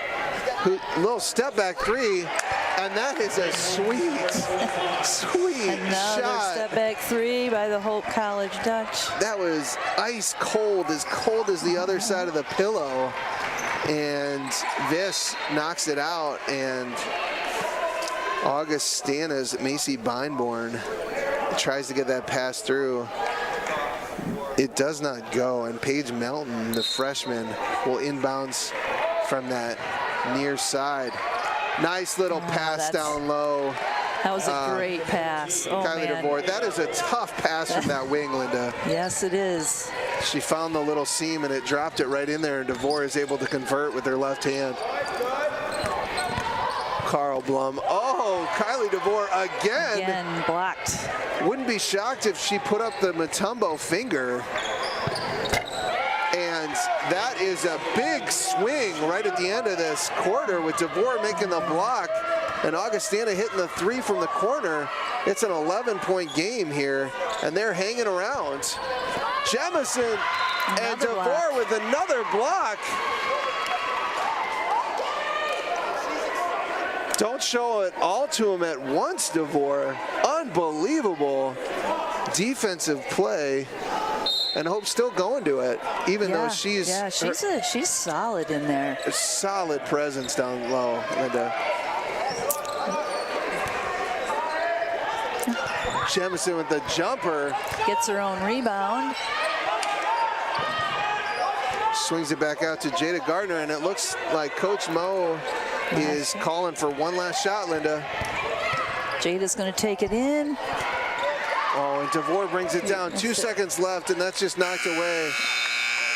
Little step back 3. And that is a sweet Another shot. step back 3 by the Hope College Dutch. That was ice cold as the other side of the pillow. And Viss knocks it out, and Augustana's Macy Beinborn tries to get that pass through. It does not go, and Paige Melton, the freshman, will inbounds from that near side. Nice little pass down low. That was a great pass. Oh, Kylie man. DeVore, that is a tough pass from that wing, Linda. Yes, it is. She found the little seam and it dropped it right in there, and DeVore is able to convert with her left hand. Carl Blum. Oh, Kylie DeVore again. Again, blocked. Wouldn't be shocked if she put up the Mutombo finger. And that is a big swing right at the end of this quarter with DeVore making the block and Augustana hitting the 3 from the corner. It's an 11-point game here, and they're hanging around. Jemison and DeVore with another block. Don't show it all to him at once, DeVore. Unbelievable defensive play. And Hope's still going to it, even though she's solid in there. A solid presence down low, Linda. Jemison with the jumper. Gets her own rebound. Swings it back out to Jada Gardner, and it looks like Coach Mo is calling for one last shot, Linda. Jada's going to take it in. Oh, and DeVore brings it down. 2 seconds left, and that's just knocked away.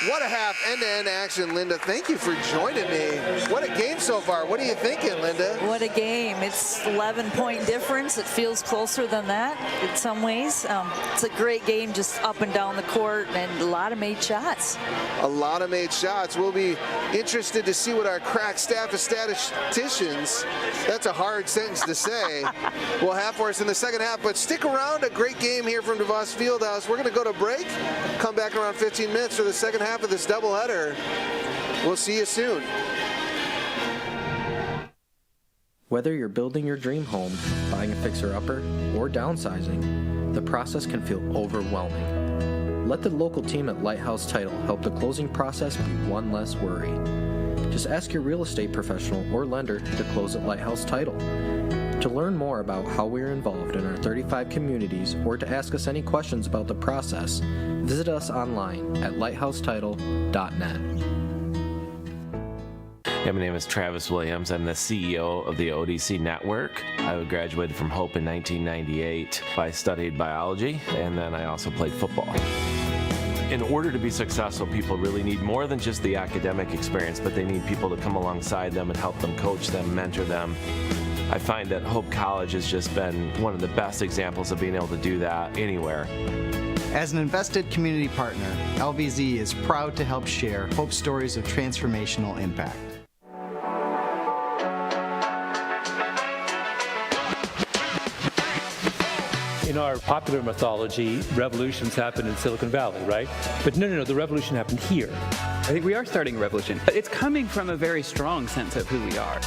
What a half end-to-end action, Linda. Thank you for joining me. What a game so far. What are you thinking, Linda? What a game. It's 11-point difference. It feels closer than that in some ways. It's a great game just up and down the court, and a lot of made shots. A lot of made shots. We'll be interested to see what our crack staff of statisticians, that's a hard sentence to say, will have for us in the second half. But stick around. A great game here from DeVos Fieldhouse. We're going to go to break, come back around 15 minutes for the second half of this doubleheader. We'll see you soon. Whether you're building your dream home, buying a fixer-upper, or downsizing, the process can feel overwhelming. Let the local team at Lighthouse Title help the closing process be one less worry. Just ask your real estate professional or lender to close at Lighthouse Title. To learn more about how we are involved in our 35 communities or to ask us any questions about the process, visit us online at lighthousetitle.net. Yeah, my name is Travis Williams. I'm the CEO of the ODC Network. I graduated from Hope in 1998. I studied biology, and then I also played football. In order to be successful, people really need more than just the academic experience, but they need people to come alongside them and help them, coach them, mentor them. I find that Hope College has just been one of the best examples of being able to do that anywhere. As an invested community partner, LVZ is proud to help share Hope stories of transformational impact. In our popular mythology, revolutions happen in Silicon Valley, right? But no, the revolution happened here. I think we are starting a revolution. It's coming from a very strong sense of who we are.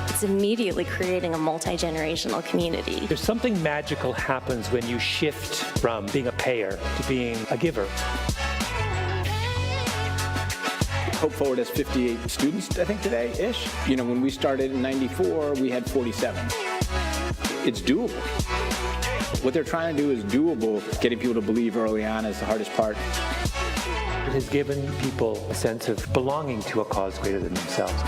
It's immediately creating a multi-generational community. There's something magical happens when you shift from being a payer to being a giver. Hope Forward has 58 students, I think, today-ish. You know, when we started in '94, we had 47. It's doable. What they're trying to do is doable. Getting people to believe early on is the hardest part. It has given people a sense of belonging to a cause greater than themselves.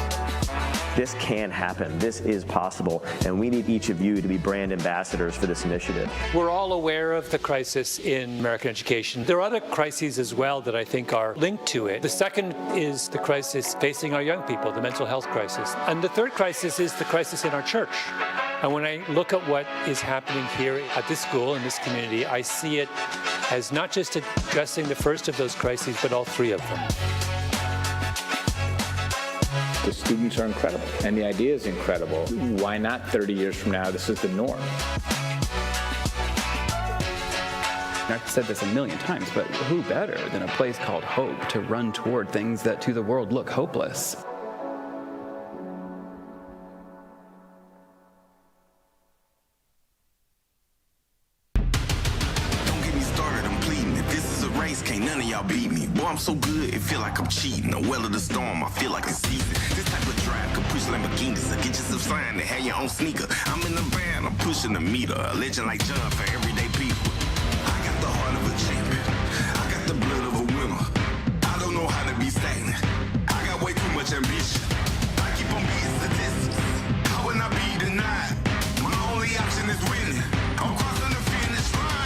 This can happen. This is possible, and we need each of you to be brand ambassadors for this initiative. We're all aware of the crisis in American education. There are other crises as well that I think are linked to it. The second is the crisis facing our young people, the mental health crisis. And the third crisis is the crisis in our church. And when I look at what is happening here at this school, in this community, I see it as not just addressing the first of those crises, but all three of them. The students are incredible, and the idea is incredible. Why not 30 years from now, this is the norm? I've said this a million times, but who better than a place called Hope to run toward things that to the world look hopeless? Can't none of y'all beat me. Boy, I'm so good, it feel like I'm cheating. The well of the storm, I feel like it's season. This type of drive could push Lamborghinis. I get yourself signed and have your own sneaker. I'm in the band, I'm pushing the meter. A legend like John for everyday people. I got the heart of a champion. I got the blood of a winner. I don't know how to be stagnant. I got way too much ambition. I keep on beating statistics. How would I be denied? My only option is winning. I'm crossing the finish line.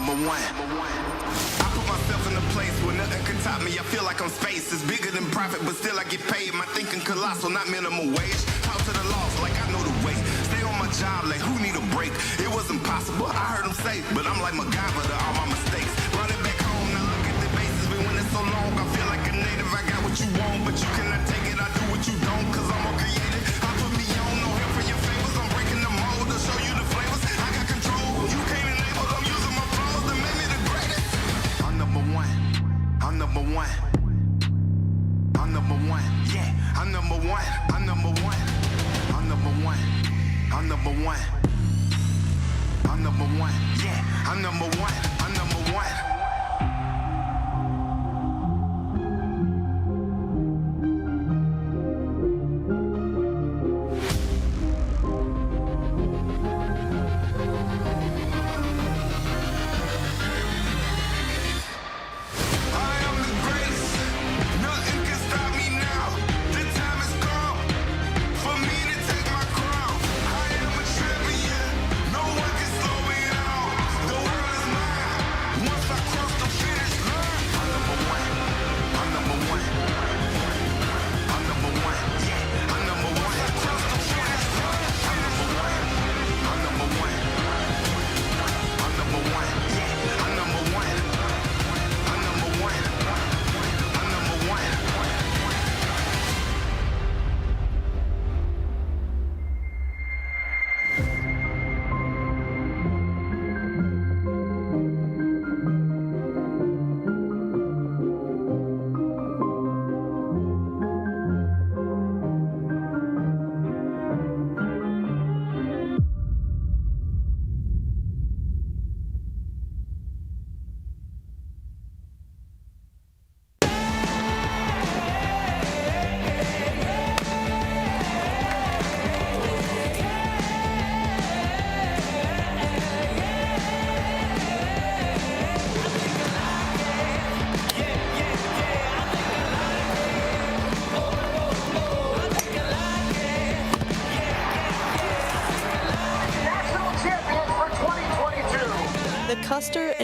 One. I put myself in a place where nothing can top me. I feel like I'm space. It's bigger than profit, but still I get paid. My thinking colossal, not minimum wage. Talk to the loss like I know the way. Stay on my job like who need a break? It was impossible. I heard them say, but I'm like MacGyver to all my mistakes. Running back home, now look at the bases. Been winning so long, I feel like a native. I got what you want, but you cannot take it. I do what you don't, cause I'm more creative. I put me on, no help for your favors. I'm breaking the mold to show you the flavors. I got control, you can't enable. I'm using my flaws to make me the greatest. I'm number one. I'm number one. I'm number one. Yeah, I'm number one. I'm number one. I'm number one. I'm number one. I'm number one. Yeah, I'm number one. I'm number one. I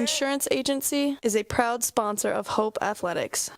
Insurance Agency is a proud sponsor of Hope Athletics.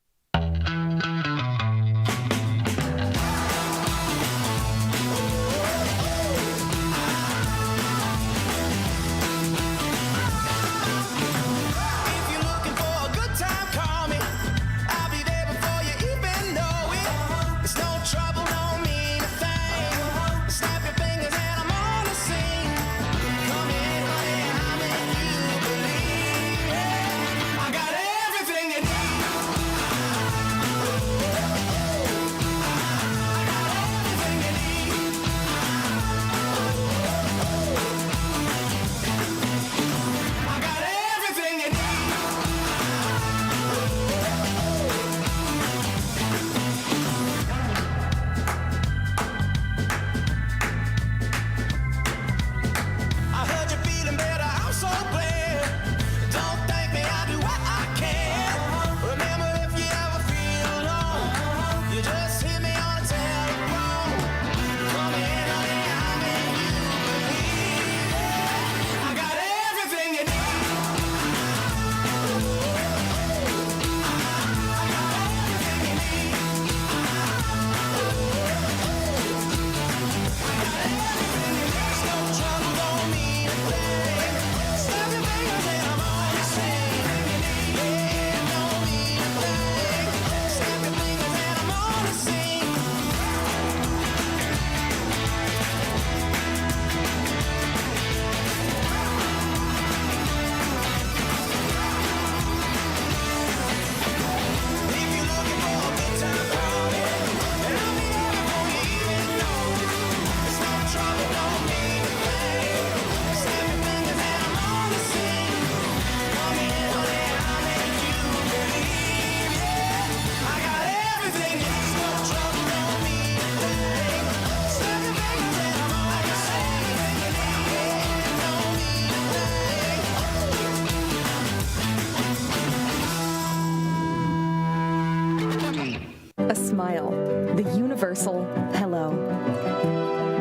A smile, the universal hello.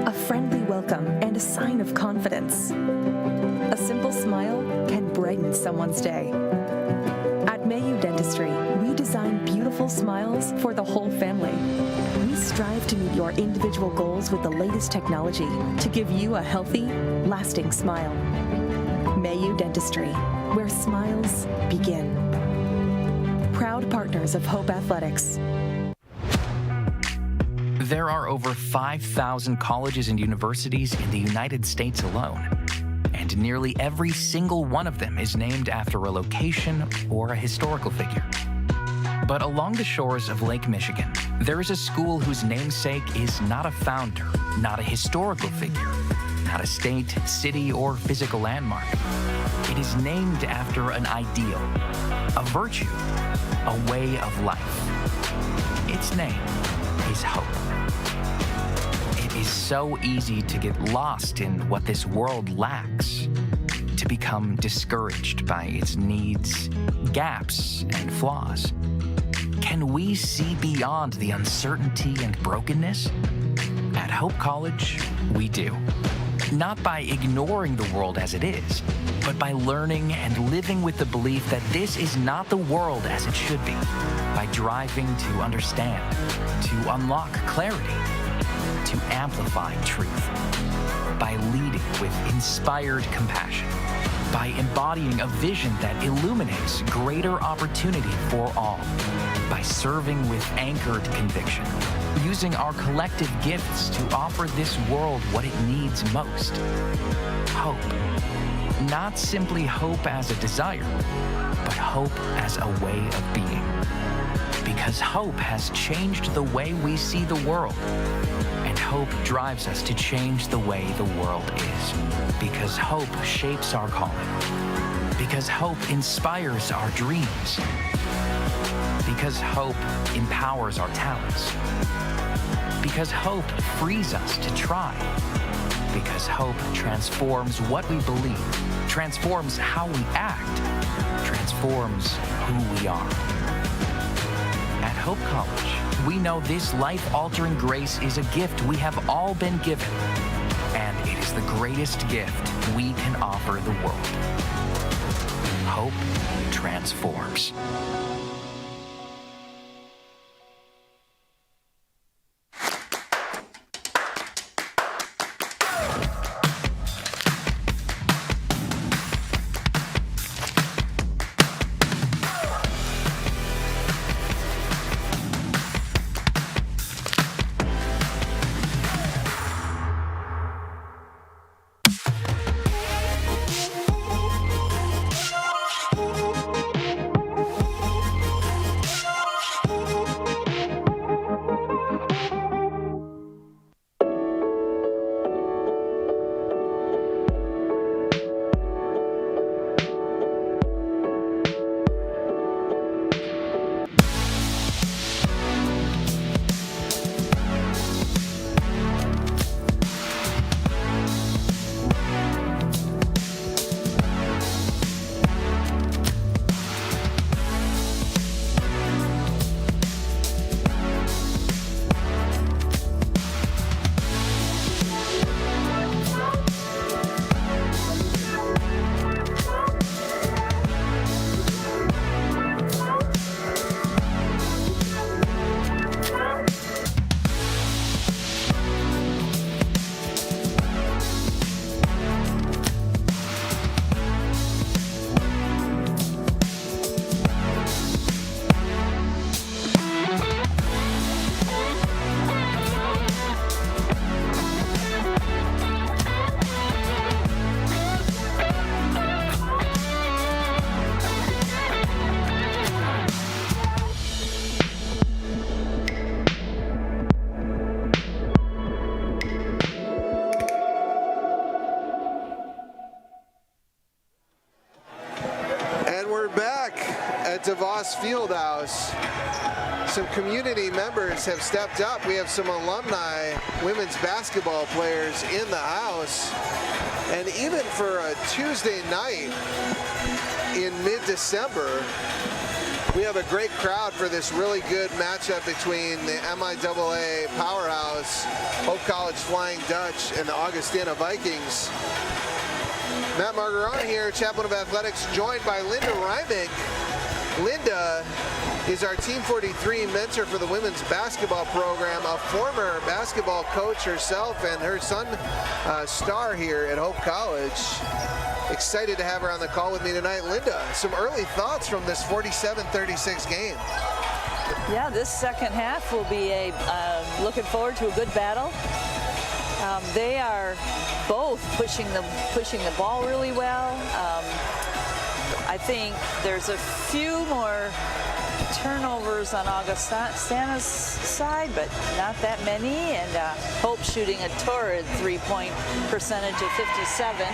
A friendly welcome and a sign of confidence. A simple smile can brighten someone's day. At Mayu Dentistry, we design beautiful smiles for the whole family. We strive to meet your individual goals with the latest technology to give you a healthy, lasting smile. Mayu Dentistry, where smiles begin. Proud partners of Hope Athletics. There are over 5,000 colleges and universities in the United States alone, and nearly every single one of them is named after a location or a historical figure. But along the shores of Lake Michigan, there is a school whose namesake is not a founder, not a historical figure, not a state, city, or physical landmark. It is named after an ideal, a virtue, a way of life. Its name is hope. It is so easy to get lost in what this world lacks, to become discouraged by its needs, gaps, and flaws. Can we see beyond the uncertainty and brokenness? At Hope College, we do. Not by ignoring the world as it is, but by learning and living with the belief that this is not the world as it should be, by driving to understand, to unlock clarity, to amplify truth, by leading with inspired compassion, by embodying a vision that illuminates greater opportunity for all, by serving with anchored conviction, using our collective gifts to offer this world what it needs most. Hope. Not simply hope as a desire, but hope as a way of being. Because hope has changed the way we see the world. And hope drives us to change the way the world is. Because hope shapes our calling. Because hope inspires our dreams. Because hope empowers our talents. Because hope frees us to try. Because hope transforms what we believe, transforms how we act, transforms who we are. At Hope College, we know this life-altering grace is a gift we have all been given, and it is the greatest gift we can offer the world. hope transforms. DeVos Fieldhouse. Some community members have stepped up. We have some alumni women's basketball players in the house. And even for a Tuesday night in mid-December, we have a great crowd for this really good matchup between the MIAA powerhouse, Hope College Flying Dutch, and the Augustana Vikings. Matt Margarone here, Chaplain of Athletics, joined by Linda Reimig. Linda is our Team 43 mentor for the women's basketball program, a former basketball coach herself, and her son, star here at Hope College. Excited to have her on the call with me tonight. Linda, some early thoughts from this 47-36 game. Yeah, this second half will be looking forward to a good battle. They are both pushing the ball really well. I think there's a few more turnovers on Augustana's side, but not that many, and Hope shooting a torrid three-point percentage of 57.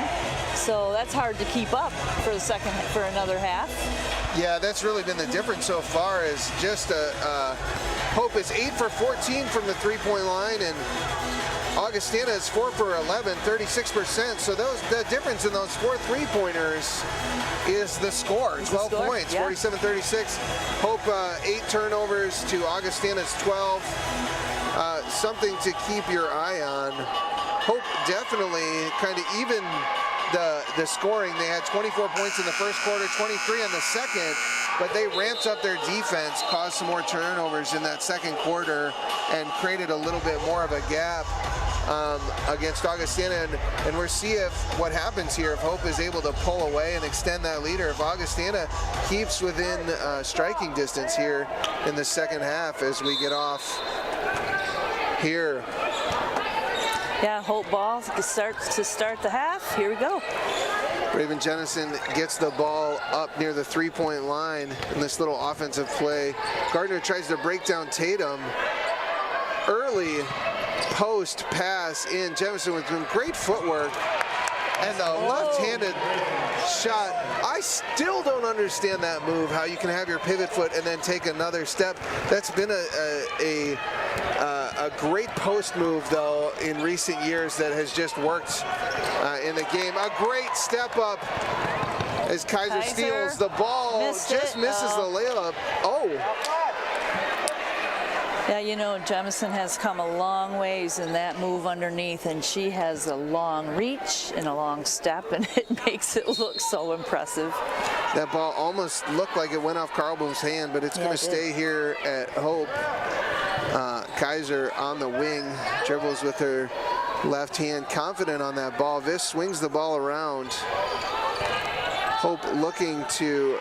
So that's hard to keep up for another half. Yeah, that's really been the difference so far. Is just Hope is 8 for 14 from the three-point line, and Augustana is 4 for 11, 36%. So the difference in those 4 three-pointers is the score, 12 points, yeah. 47-36. Hope 8 turnovers to Augustana's 12. Something to keep your eye on. Hope definitely kind of even the scoring. They had 24 points in the first quarter, 23 in the second, but they ramped up their defense, caused some more turnovers in that second quarter, and created a little bit more of a gap against Augustana, and we'll see what happens here if Hope is able to pull away and extend that lead, or if Augustana keeps within striking distance here in the second half as we get off here. Yeah, Hope ball to start the half. Here we go. Raven Jennison gets the ball up near the three-point line in this little offensive play. Gardner tries to break down Tatum. Early post pass in. Jemison with some great footwork, and the left-handed shot. I still don't understand that move, how you can have your pivot foot and then take another step. That's been a great post move, though, in recent years that has just worked in the game. A great step up as Kaiser steals the ball. Misses the layup. Yeah, you know, Jemison has come a long ways in that move underneath, and she has a long reach and a long step, and it makes it look so impressive. That ball almost looked like it went off Carlboom's hand, but it's going to stay here at Hope. Kaiser on the wing, dribbles with her left hand, confident on that ball. Viss swings the ball around. Hope looking to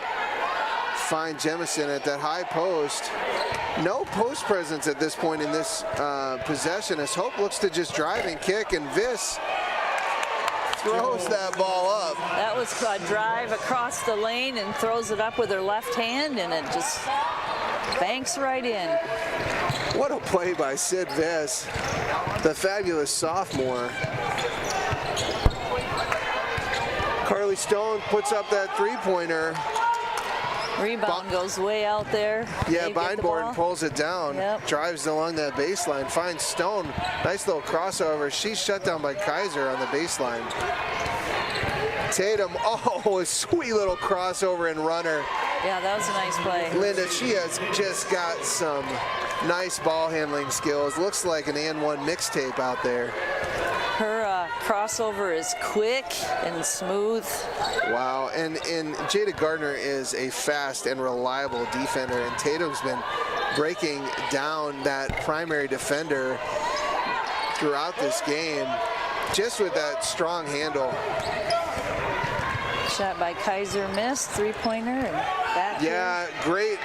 find Jemison at that high post. No post presence at this point in this possession as Hope looks to just drive and kick, and Viss throws that ball up. That was a drive across the lane and throws it up with her left hand, and it just banks right in. What a play by Sid Viss, the fabulous sophomore. Carly Stone puts up that three-pointer. Rebound goes way out there. Yeah, Beinborn pulls it down, drives along that baseline, finds Stone. Nice little crossover. She's shut down by Kaiser on the baseline. Tatum, oh, a sweet little crossover and runner. Yeah, that was a nice play. Linda, she has just got some nice ball handling skills. Looks like an and one mixtape out there. Her crossover is quick and smooth. Wow, and Jada Gardner is a fast and reliable defender, and Tatum's been breaking down that primary defender throughout this game, just with that strong handle. Shot by Kaiser missed, three-pointer, and back. Yeah, great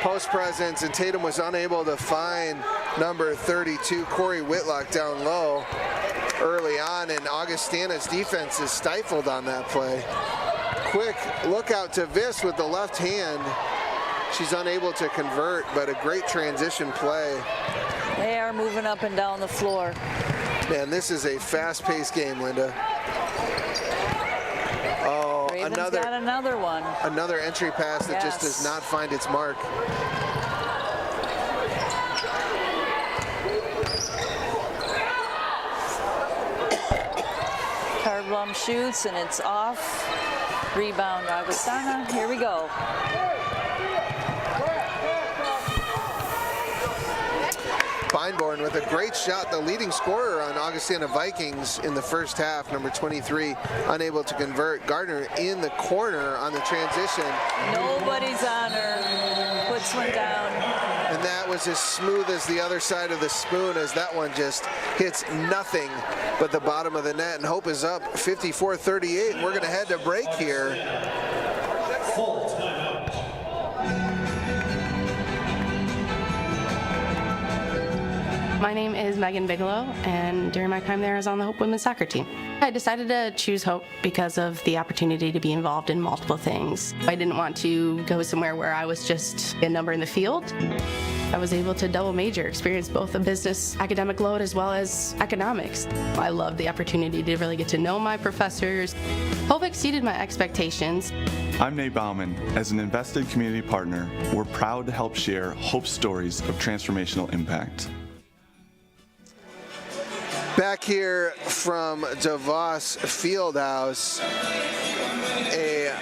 post presence, and Tatum was unable to find number 32, Corey Whitlock, down low early on, and Augustana's defense is stifled on that play. Quick look out to Viss with the left hand. She's unable to convert, but a great transition play. They are moving up and down the floor. Man, this is a fast-paced game, Linda. Oh, Ravens got another one. Another entry pass that just does not find its mark. Cardblom shoots, and it's off. Rebound, Augustana. Here we go. Feinborn with a great shot, the leading scorer on Augustana Vikings in the first half, number 23, unable to convert. Gardner in the corner on the transition. Nobody's on her. Puts one down. And that was as smooth as the other side of the spoon, as that one just hits nothing but the bottom of the net. And Hope is up 54-38. We're going to head to break here. My name is Megan Bigelow, and during my time there, I was on the Hope women's soccer team. I decided to choose Hope because of the opportunity to be involved in multiple things. I didn't want to go somewhere where I was just a number in the field. I was able to double major, experience both a business academic load as well as economics. I loved the opportunity to really get to know my professors. Hope exceeded my expectations. I'm Nate Bauman. As an invested community partner, we're proud to help share Hope's stories of transformational impact. Back here from DeVos Fieldhouse, a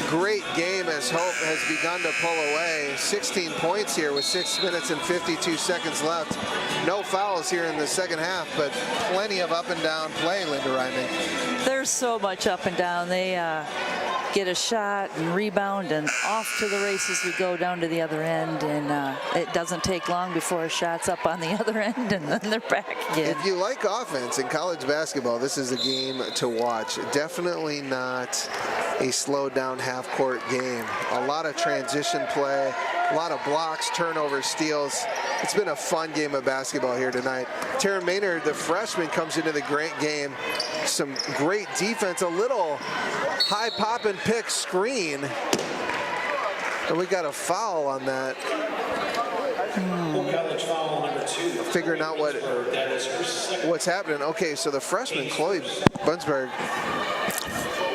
great game as Hope has begun to pull away. 16 points here with 6 minutes and 52 seconds left. No fouls here in the second half, but plenty of up and down play, Linda Ryman. There's so much up and down. They get a shot and rebound and off to the races we go down to the other end, and it doesn't take long before a shot's up on the other end and then they're back again. If you like offense in college basketball, this is a game to watch. Definitely not a slowed down half-court game. A lot of transition play, a lot of blocks, turnovers, steals. It's been a fun game of basketball here tonight. Tara Maynard, the freshman, comes into the great game. Some great defense, a little high pop and pick screen. And we got a foul on that. Figuring out what's happening. Okay, so the freshman, Chloe Bunsberg,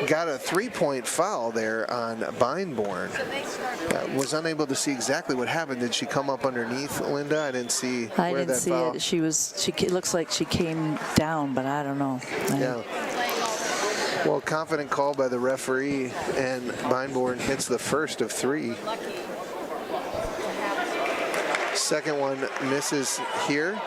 got a three-point foul there on Beinborn. Was unable to see exactly what happened. Did she come up underneath, Linda? I didn't see I where didn't that see foul. it. It looks like she came down, but I don't know. Yeah. Well, confident call by the referee, and Beinborn hits the first of three. Second one misses here.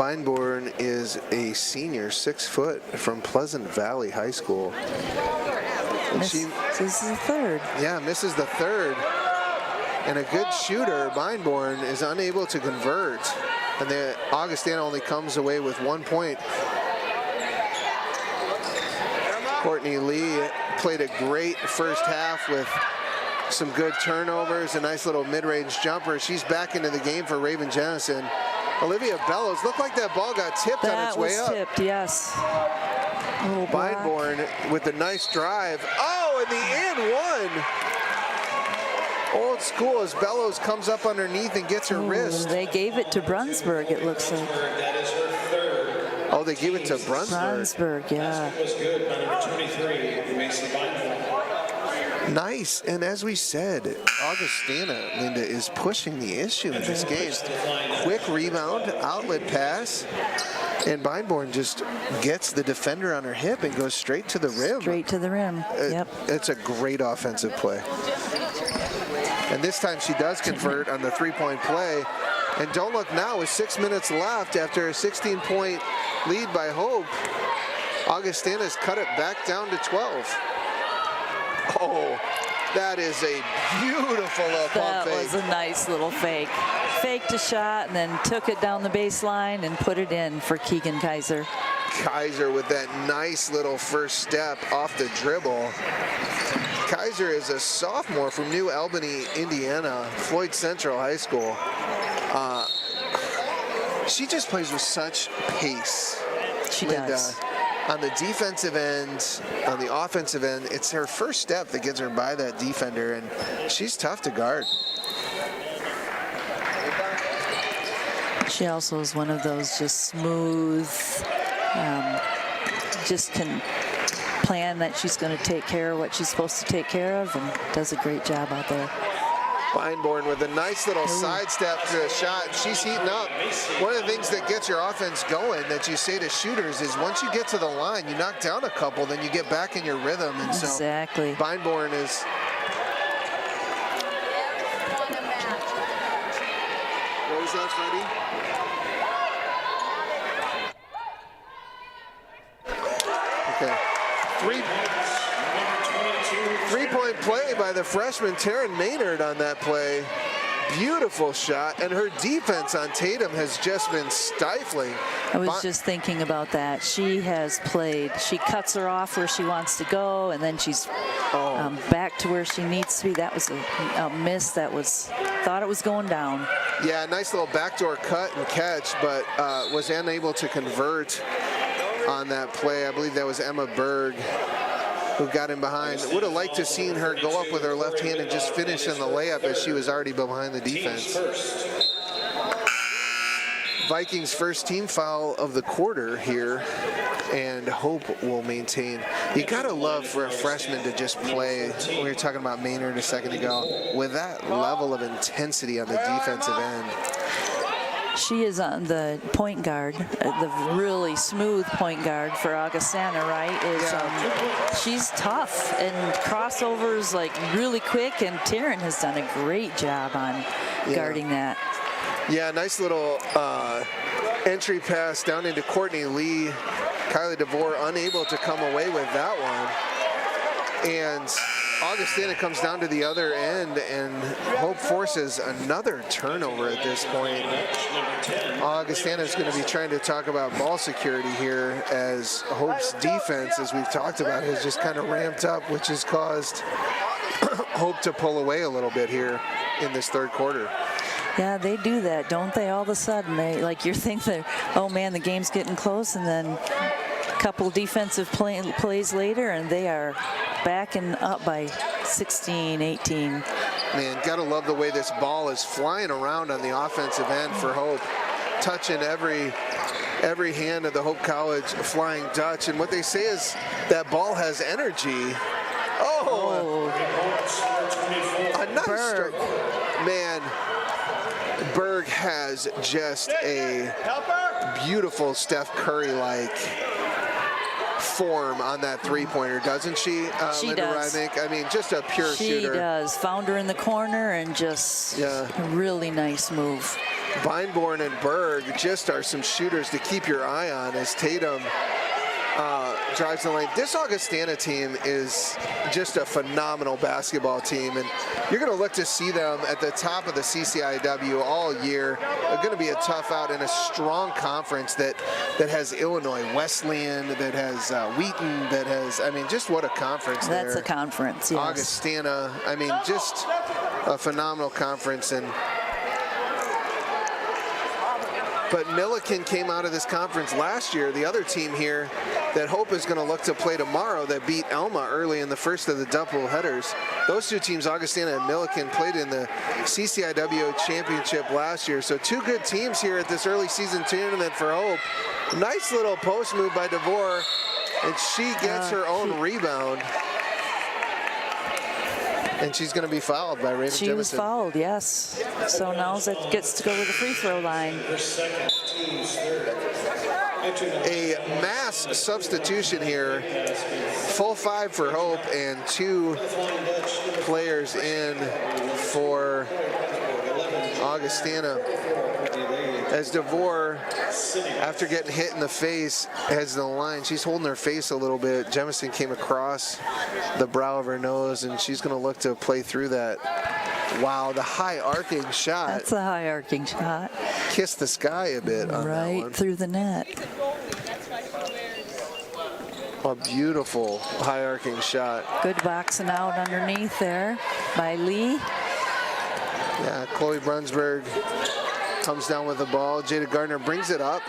Beinborn is a senior, 6 foot, from Pleasant Valley High School. And This is the third. Yeah, misses the third. And a good shooter, Beinborn, is unable to convert. And the Augustana only comes away with 1 point. Courtney Lee played a great first half with some good turnovers, a nice little mid-range jumper. She's back into the game for Raven Jennison. Olivia Bellows, looked like that ball got tipped on its way up. That was tipped, yes. Oh, Beinborn with a nice drive. Oh, and the and one. Old school as Bellows comes up underneath and gets her wrist. They gave it to Brunsberg, it looks like. Oh, they gave it to Brunsberg. Brunsberg, yeah. Was good by number 23, Mason Beinborn. Nice, and as we said, Augustana, Linda, is pushing the issue in this game. Quick rebound, outlet pass, and Beinborn just gets the defender on her hip and goes straight to the rim. Straight to the rim, yep. It's a great offensive play. And this time she does convert on the three-point play. And don't look now, with 6 minutes left after a 16-point lead by Hope, Augustana's cut it back down to 12. Oh, that is a beautiful pump fake. That was a nice little fake. Faked a shot and then took it down the baseline and put it in for Keegan Kaiser. Kaiser with that nice little first step off the dribble. Kaiser is a sophomore from New Albany, Indiana, Floyd Central High School. She just plays with such pace. She Linda. does. On the defensive end, on the offensive end, it's her first step that gets her by that defender, and she's tough to guard. She also is one of those just smooth, just can plan that she's going to take care of what she's supposed to take care of, and does a great job out there. Feinborn with a nice little sidestep to a shot. She's heating up. One of the things that gets your offense going that you say to shooters is once you get to the line, you knock down a couple, then you get back in your rhythm. And so exactly. Feinborn is... What was that, Freddie? Okay. Three-point play by the freshman Taryn Maynard on that play. Beautiful shot, and her defense on Tatum has just been stifling. I was just thinking about that. She has played, she cuts her off where she wants to go, and then she's back to where she needs to be. That was a miss that was, thought it was going down. Yeah, nice little backdoor cut and catch, but was unable to convert on that play. I believe that was Emma Berg who got in behind. Would have liked to seen her go up with her left hand and just finish in the layup as she was already behind the defense. Vikings first team foul of the quarter here, and Hope will maintain. You gotta love for a freshman to just play, we were talking about Maynard a second ago, with that level of intensity on the defensive end. She is on the point guard, the really smooth point guard for Augustana, right? She's tough and crossovers like really quick, and Taryn has done a great job on guarding that. Yeah, nice little entry pass down into Courtney Lee. Kylie DeVore unable to come away with that one. And Augustana comes down to the other end, and Hope forces another turnover at this point. Augustana is going to be trying to talk about ball security here, as Hope's defense, as we've talked about, has just kind of ramped up, which has caused Hope to pull away a little bit here in this third quarter. Yeah, they do that, don't they? All of a sudden, they like you think that, oh man, the game's getting close, and then a couple defensive plays later, and they are backing up by 16, 18. Man, gotta love the way this ball is flying around on the offensive end for Hope, touching every hand of the Hope College Flying Dutch. And what they say is that ball has energy. A nice stroke. Man, Berg has just a beautiful Steph Curry-like form on that three-pointer, doesn't she? She Linda does. Reimick? I mean, just a pure shooter. She does. Found her in the corner and just really nice move. Beinborn and Berg just are some shooters to keep your eye on as Tatum drives the lane. This Augustana team is just a phenomenal basketball team, and you're going to look to see them at the top of the CCIW all year. They're going to be a tough out in a strong conference that has Illinois Wesleyan, that has Wheaton, that has, I mean, just what a conference there. That's a conference, yes. Augustana, I mean, just a phenomenal conference. But Milliken came out of this conference last year, the other team here that Hope is going to look to play tomorrow, that beat Elma early in the first of the double headers. Those two teams, Augustana and Milliken, played in the CCIW championship last year. So two good teams here at this early season tournament for Hope. Nice little post move by DeVore, and she gets her own rebound. And she's going to be fouled by Raven Jemison. She was fouled, yes. So now Zet gets to go to the free throw line. A mass substitution here. Full 5 for Hope and 2 players in for Augustana. As DeVore, after getting hit in the face, heads to the line. She's holding her face a little bit. Jemison came across the brow of her nose, and she's going to look to play through that. Wow, the high arcing shot. That's a high arcing shot. Kissed the sky a bit on that one. Right through the net. A beautiful high arcing shot. Good boxing out underneath there by Lee. Yeah, Chloe Brunsberg comes down with the ball. Jada Gardner brings it up.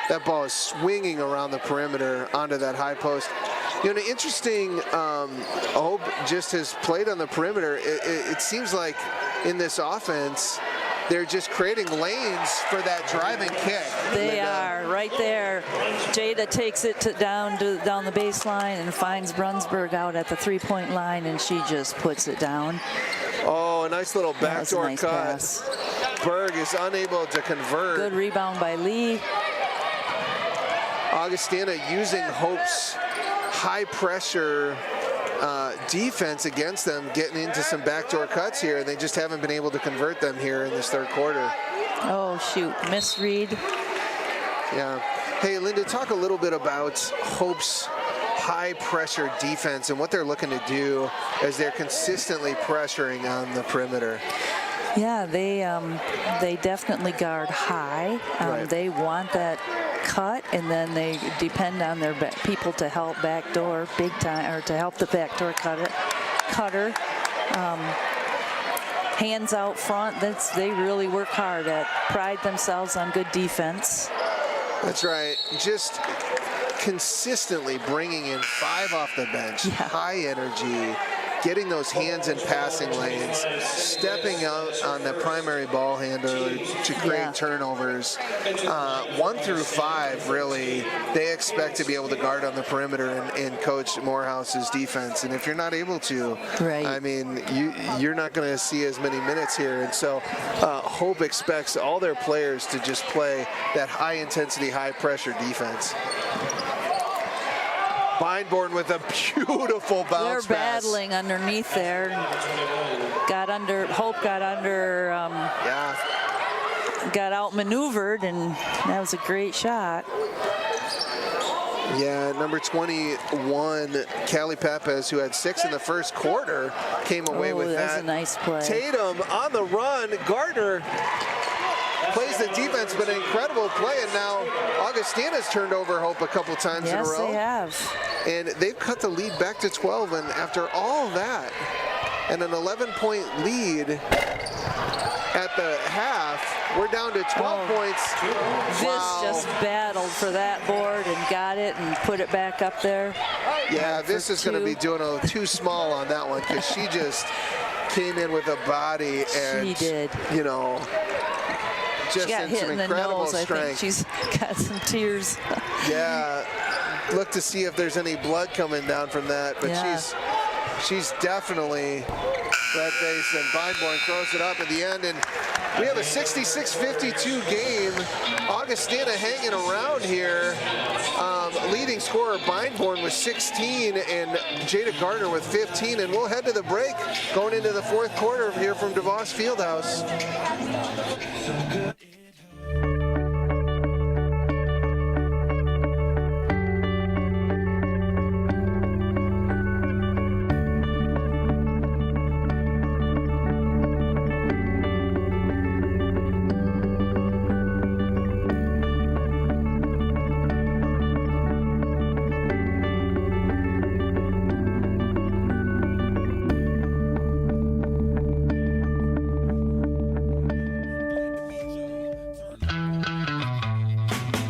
That ball is swinging around the perimeter onto that high post. You know, interesting, Hope just has played on the perimeter. It seems like in this offense, they're just creating lanes for that driving kick. They are right there. Jada takes it down the baseline and finds Brunsberg out at the three-point line, and she just puts it down. Oh, a nice little backdoor nice cut. Pass. Berg is unable to convert. Good rebound by Lee. Augustana using Hope's high pressure defense against them, getting into some backdoor cuts here, and they just haven't been able to convert them here in this third quarter. Oh, shoot, misread. Yeah. Hey, Linda, talk a little bit about Hope's high pressure defense and what they're looking to do as they're consistently pressuring on the perimeter. Yeah, they definitely guard high. Right. They want that cut, and then they depend on their people to help backdoor big time, or to help the backdoor cutter. Hands out front. They really work hard at, pride themselves on good defense. That's right. Just consistently bringing in 5 off the bench, high energy, getting those hands in passing lanes, stepping out on the primary ball handler to create turnovers. 1 through 5, really, they expect to be able to guard on the perimeter in Coach Morehouse's defense. And if you're not able to, I mean, you're not going to see as many minutes here. And so Hope expects all their players to just play that high-intensity, high-pressure defense. Beinborn with a beautiful bounce pass. They're battling underneath there. Hope got outmaneuvered, and that was a great shot. Yeah, number 21, Callie Papez, who had 6 in the first quarter, came away with that. That was a nice play. Tatum on the run. Gardner plays the defense, but an incredible play, and now Augustana's turned over Hope a couple times in a row. Yes, they have. And they've cut the lead back to 12, and after all that, and an 11-point lead at the half, we're down to 12 points. Viz just battled for that board and got it and put it back up there. Yeah, Viz is going to be doing a little too small on that one, because she just came in with a body, and she did. You know, just she got hit in the nose. strength. I think she's got some tears. Yeah, look to see if there's any blood coming down from that, but she's definitely red face, and Beinborn throws it up at the end, and we have a 66-52 game. Augustana hanging around here. Leading scorer Beinborn with 16 and Jada Gardner with 15, and we'll head to the break going into the fourth quarter here from DeVos Fieldhouse.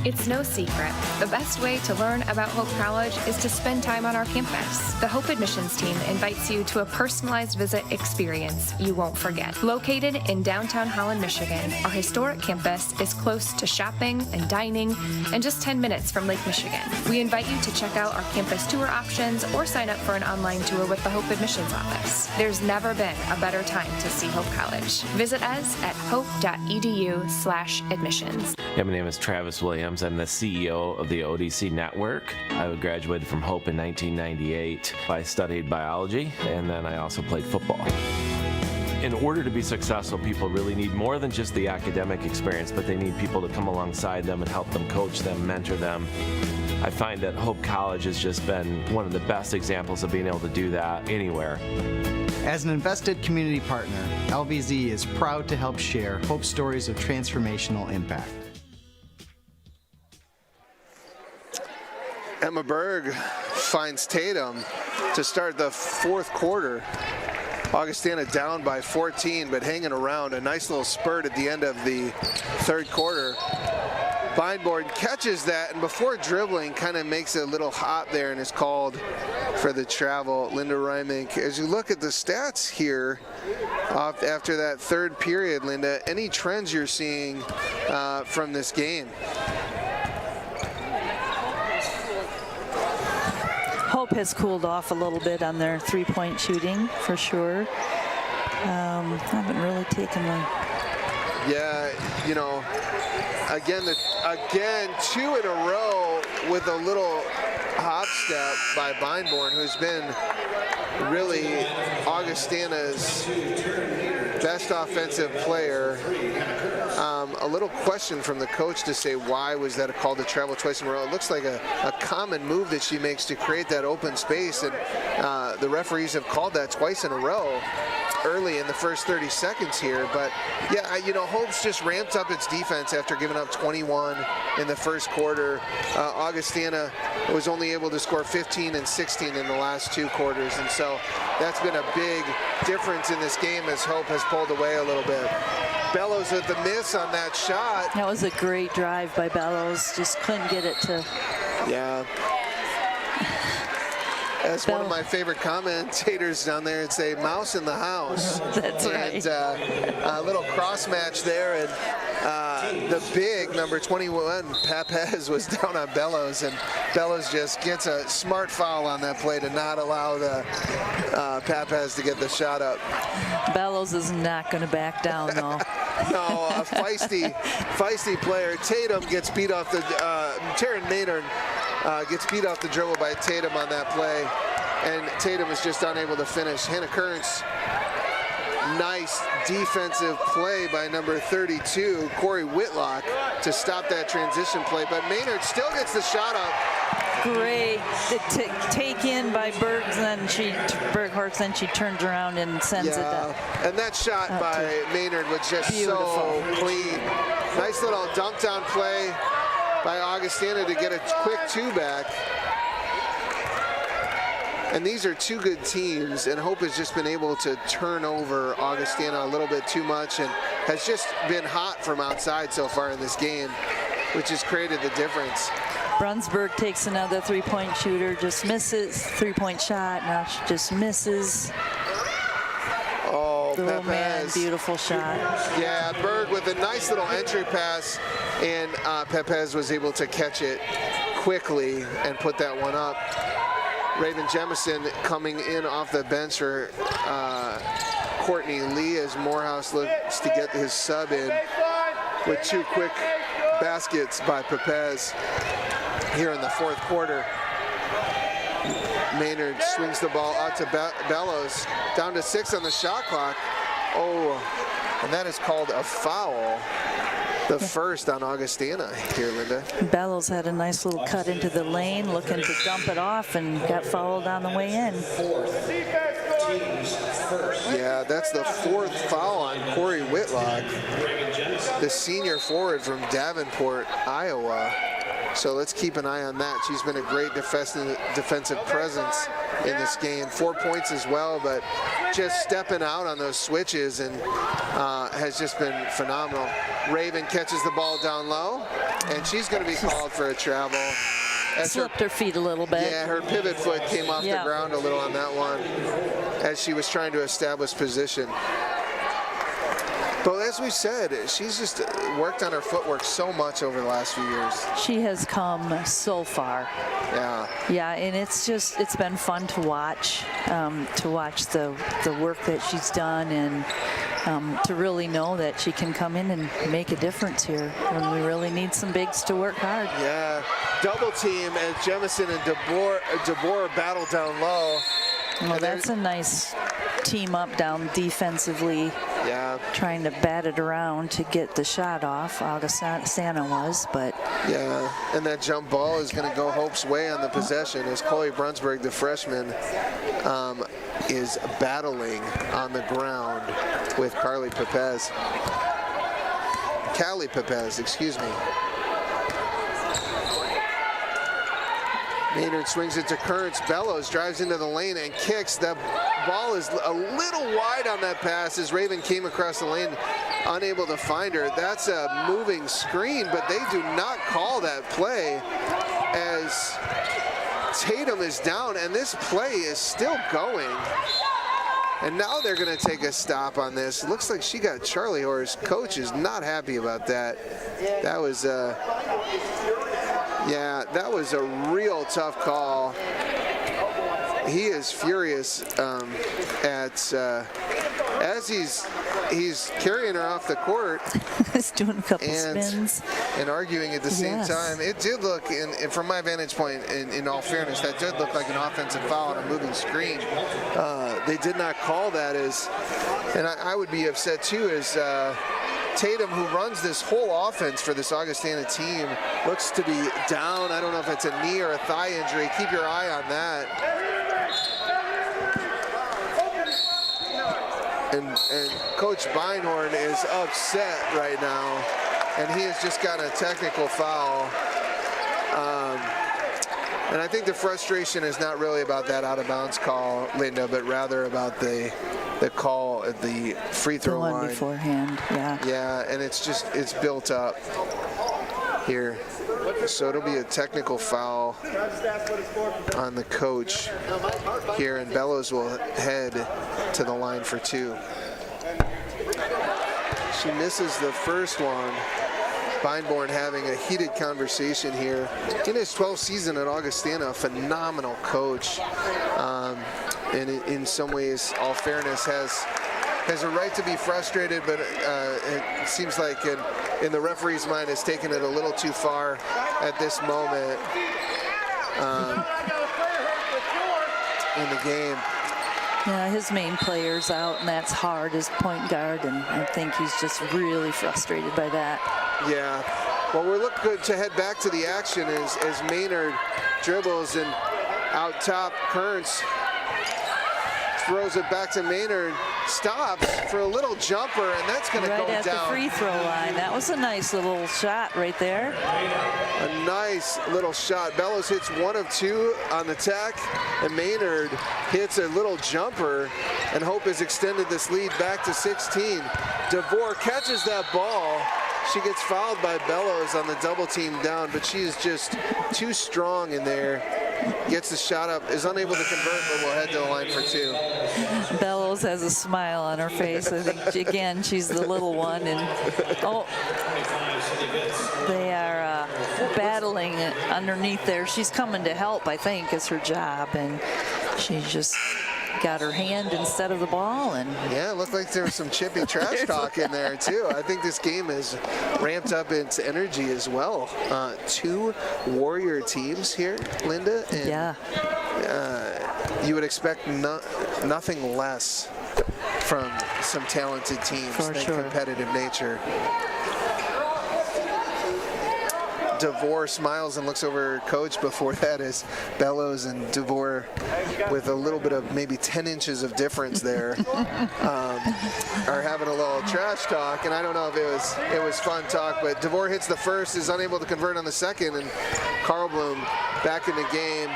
It's no secret. The best way to learn about Hope College is to spend time on our campus. The Hope admissions team invites you to a personalized visit experience you won't forget. Located in downtown Holland, Michigan, our historic campus is close to shopping and dining and just 10 minutes from Lake Michigan. We invite you to check out our campus tour options or sign up for an online tour with the Hope admissions office. There's never been a better time to see Hope College. Visit us at hope.edu/admissions. Yeah, my name is Travis Williams. I'm the CEO of the ODC Network. I graduated from Hope in 1998. I studied biology, and then I also played football. In order to be successful, people really need more than just the academic experience, but they need people to come alongside them and help them, coach them, mentor them. I find that Hope College has just been one of the best examples of being able to do that anywhere. As an invested community partner, LVZ is proud to help share Hope stories of transformational impact. Emma Berg finds Tatum to start the fourth quarter. Augustana down by 14, but hanging around. A nice little spurt at the end of the third quarter. Bindborn catches that, and before dribbling, kind of makes a little hop there and is called for the travel. Linda Reimink, as you look at the stats here after that third period, Linda, any trends you're seeing from this game? Hope has cooled off a little bit on their three-point shooting, for sure. Haven't really taken the... Yeah, you know, again, two in a row with a little hop step by Bindborn, who's been really Augustana's best offensive player. A little question from the coach to say, why was that a call to travel twice in a row? It looks like a common move that she makes to create that open space, and the referees have called that twice in a row early in the first 30 seconds here. But yeah, you know, Hope's just ramped up its defense after giving up 21 in the first quarter. Augustana was only able to score 15 and 16 in the last two quarters, and so that's been a big difference in this game as Hope has pulled away a little bit. Bellows with the miss on that shot. That was a great drive by Bellows. Just couldn't get it to... Yeah. As one of my favorite commentators down there would say, mouse in the house. That's right. And a little cross match there, and the big number 21, Papez, was down on Bellows, and Bellows just gets a smart foul on that play to not allow the Papez to get the shot up. Bellows is not going to back down, though. No, a feisty player. Tatum gets beat off the, Taryn Maynard gets beat off the dribble by Tatum on that play, and Tatum is just unable to finish. Hannah Kearns, nice defensive play by number 32, Corey Whitlock, to stop that transition play, but Maynard still gets the shot up. Great take in by Berghorst, then she turns around and sends it down. And that shot by Maynard was just so clean. Nice little dump down play by Augustana to get a quick two back. And these are two good teams, and Hope has just been able to turn over Augustana a little bit too much and has just been hot from outside so far in this game, which has created the difference. Brunsberg takes another three-point shooter, just misses, three-point shot, now she just misses. Oh, the little man, beautiful shot. Yeah, Berg with a nice little entry pass, and Pepez was able to catch it quickly and put that one up. Raven Jemison coming in off the bench for Courtney Lee as Morehouse looks to get his sub in with two quick baskets by Pepez here in the fourth quarter. Maynard swings the ball out to Bellows, down to 6 on the shot clock. Oh, and that is called a foul. The first on Augustana here, Linda. Bellows had a nice little cut into the lane, looking to dump it off, and got fouled on the way in. Yeah, that's the fourth foul on Corey Whitlock, the senior forward from Davenport, Iowa. So let's keep an eye on that. She's been a great defensive presence in this game. 4 points as well, but just stepping out on those switches and has just been phenomenal. Raven catches the ball down low, and she's going to be called for a travel. Slipped her feet a little bit. Yeah, her pivot foot came off the ground a little on that one as she was trying to establish position. But as we said, she's just worked on her footwork so much over the last few years. She has come so far. Yeah. Yeah, and it's been fun to watch the work that she's done, and to really know that she can come in and make a difference here when we really need some bigs to work hard. Yeah, double team as Jemison and DeBoer battle down low. Well, that's a nice team up down defensively. Yeah. Trying to bat it around to get the shot off. Augustana was, but. Yeah, and that jump ball is going to go Hope's way on the possession as Chloe Brunsberg, the freshman, is battling on the ground with Callie Pepez, excuse me. Maynard swings it to Kearns. Bellows drives into the lane and kicks. The ball is a little wide on that pass as Raven came across the lane, unable to find her. That's a moving screen, but they do not call that play as Tatum is down, and this play is still going. And now they're going to take a stop on this. It looks like she got Charlie Horse. Coach is not happy about that. That was yeah, that was a real tough call. He is furious as he's carrying her off the court. He's doing a couple spins. And arguing at the same time. It did look, and from my vantage point, in all fairness, that did look like an offensive foul on a moving screen. They did not call that as, and I would be upset too, as Tatum, who runs this whole offense for this Augustana team, looks to be down. I don't know if it's a knee or a thigh injury. Keep your eye on that. And Coach Beinhorn is upset right now, and he has just got a technical foul. And I think the frustration is not really about that out-of-bounds call, Linda, but rather about the call at the free throw line. The one beforehand, yeah. Yeah, and it's built up here. So it'll be a technical foul on the coach here, and Bellows will head to the line for two. She misses the first one. Beinborn having a heated conversation here. In his 12th season at Augustana, a phenomenal coach. And in some ways, all fairness, has a right to be frustrated, but it seems like in the referee's mind has taken it a little too far at this moment in the game. Yeah, his main player's out, and that's hard as point guard, and I think he's just really frustrated by that. Yeah. Well, we're looking good to head back to the action as Maynard dribbles and out top. Kearns throws it back to Maynard, stops for a little jumper, and that's going to go down. Right at the free throw line. That was a nice little shot right there. A nice little shot. Bellows hits 1 of 2 on the tack, and Maynard hits a little jumper, and Hope has extended this lead back to 16. DeVore catches that ball. She gets fouled by Bellows on the double team down, but she is just too strong in there. Gets the shot up, is unable to convert, but will head to the line for 2. Bellows has a smile on her face. I think, again, she's the little one. And they are battling underneath there. She's coming to help, I think, is her job. And she just got her hand instead of the ball. And yeah, it looked like there was some chippy trash talk in there too. I think this game has ramped up its energy as well. 2 Warrior teams here, Linda, and yeah, you would expect nothing less from some talented teams than competitive nature. DeVore smiles and looks over her coach. Before that is Bellows and DeVore with a little bit of maybe 10 inches of difference there are having a little trash talk, and I don't know if it was fun talk, but DeVore hits the first, is unable to convert on the second, and Carl Bloom back in the game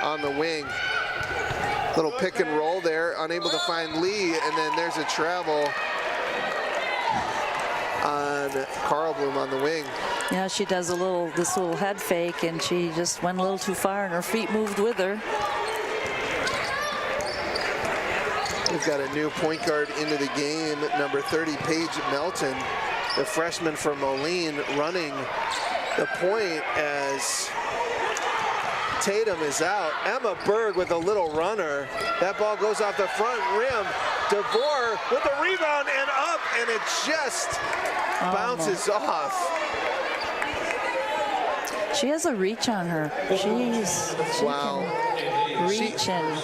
on the wing. Little pick and roll there, unable to find Lee, and then there's a travel on Carl Bloom on the wing. Yeah, she does this little head fake, and she just went a little too far, and her feet moved with her. We've got a new point guard into the game, number 30, Paige Melton, the freshman from Moline, running the point as Tatum is out. Emma Berg with a little runner. That ball goes off the front rim. DeVore with the rebound and up, and it just bounces off. She has a reach on her. She can reach and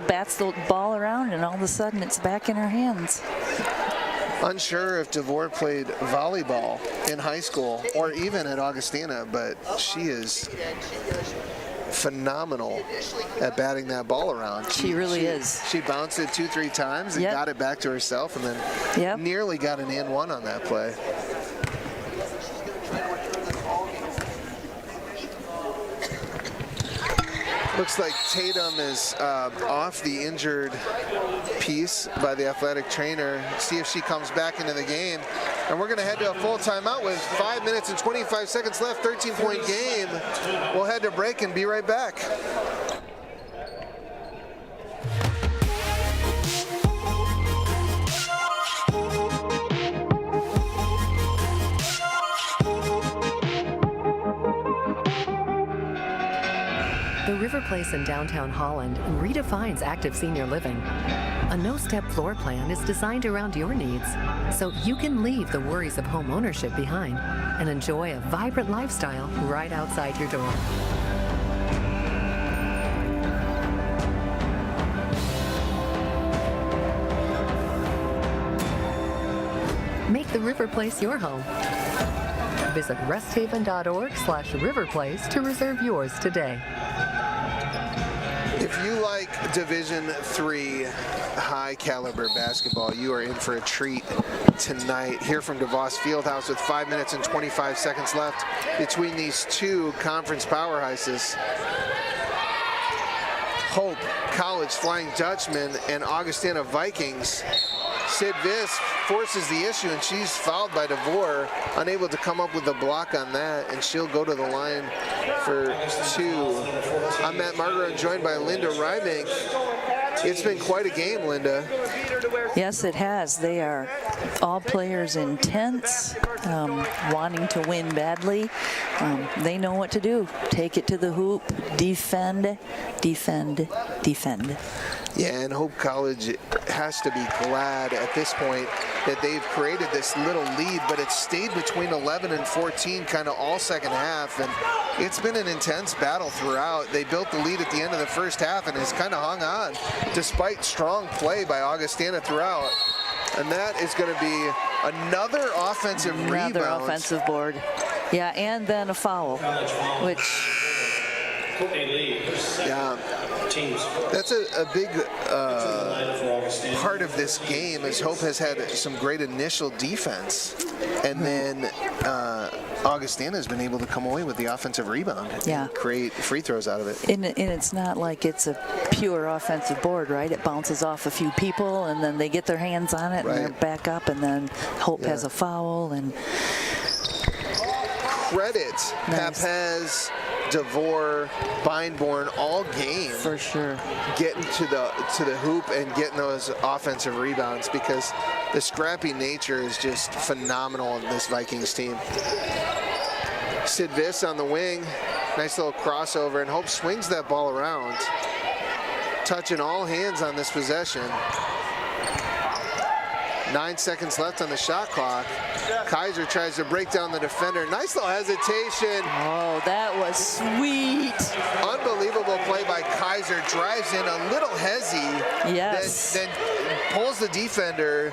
bats the ball around, and all of a sudden it's back in her hands. Unsure if DeVore played volleyball in high school or even at Augustana, but she is phenomenal at batting that ball around. She really is. She bounced it 2-3 times and got it back to herself, and then nearly got an and one on that play. Looks like Tatum is off the injured piece by the athletic trainer. See if she comes back into the game. And we're going to head to a full timeout with 5 minutes and 25 seconds left, 13-point game. We'll head to break and be right back. The River Place in downtown Holland redefines active senior living. A no-step floor plan is designed around your needs, so you can leave the worries of home ownership behind and enjoy a vibrant lifestyle right outside your door. Make the River Place your home. Visit resthaven.org/riverplace to reserve yours today. If you like Division III high caliber basketball, you are in for a treat tonight here from DeVos Fieldhouse with 5 minutes and 25 seconds left between these two conference powerhouses. Hope College Flying Dutchman and Augustana Vikings. Sid Viss forces the issue, and she's fouled by DeVore, unable to come up with a block on that, and she'll go to the line for two. I'm Matt Margaret, joined by Linda Rybank. It's been quite a game, Linda. Yes, it has. They are all players intense, wanting to win badly. They know what to do. Take it to the hoop, defend, defend, defend. Yeah, and Hope College has to be glad at this point that they've created this little lead, but it's stayed between 11 and 14 kind of all second half, and it's been an intense battle throughout. They built the lead at the end of the first half and has kind of hung on despite strong play by Augustana throughout. And that is going to be another offensive rebound. Another offensive board. Yeah, and then a foul, which... Yeah, that's a big part of this game, as Hope has had some great initial defense, and then Augustana has been able to come away with the offensive rebound and create free throws out of it. And it's not like it's a pure offensive board, right? It bounces off a few people, and then they get their hands on it, and they're back up, and then Hope has a foul. And credit Papez, DeVore, Beinborn all game for sure, getting to the hoop and getting those offensive rebounds, because the scrappy nature is just phenomenal in this Vikings team. Sid Viss on the wing, nice little crossover, and Hope swings that ball around, touching all hands on this possession. 9 seconds left on the shot clock. Kaiser tries to break down the defender. Nice little hesitation. Oh, that was sweet. Unbelievable play by Kaiser. Drives in a little hezzy. Yes. Then pulls the defender,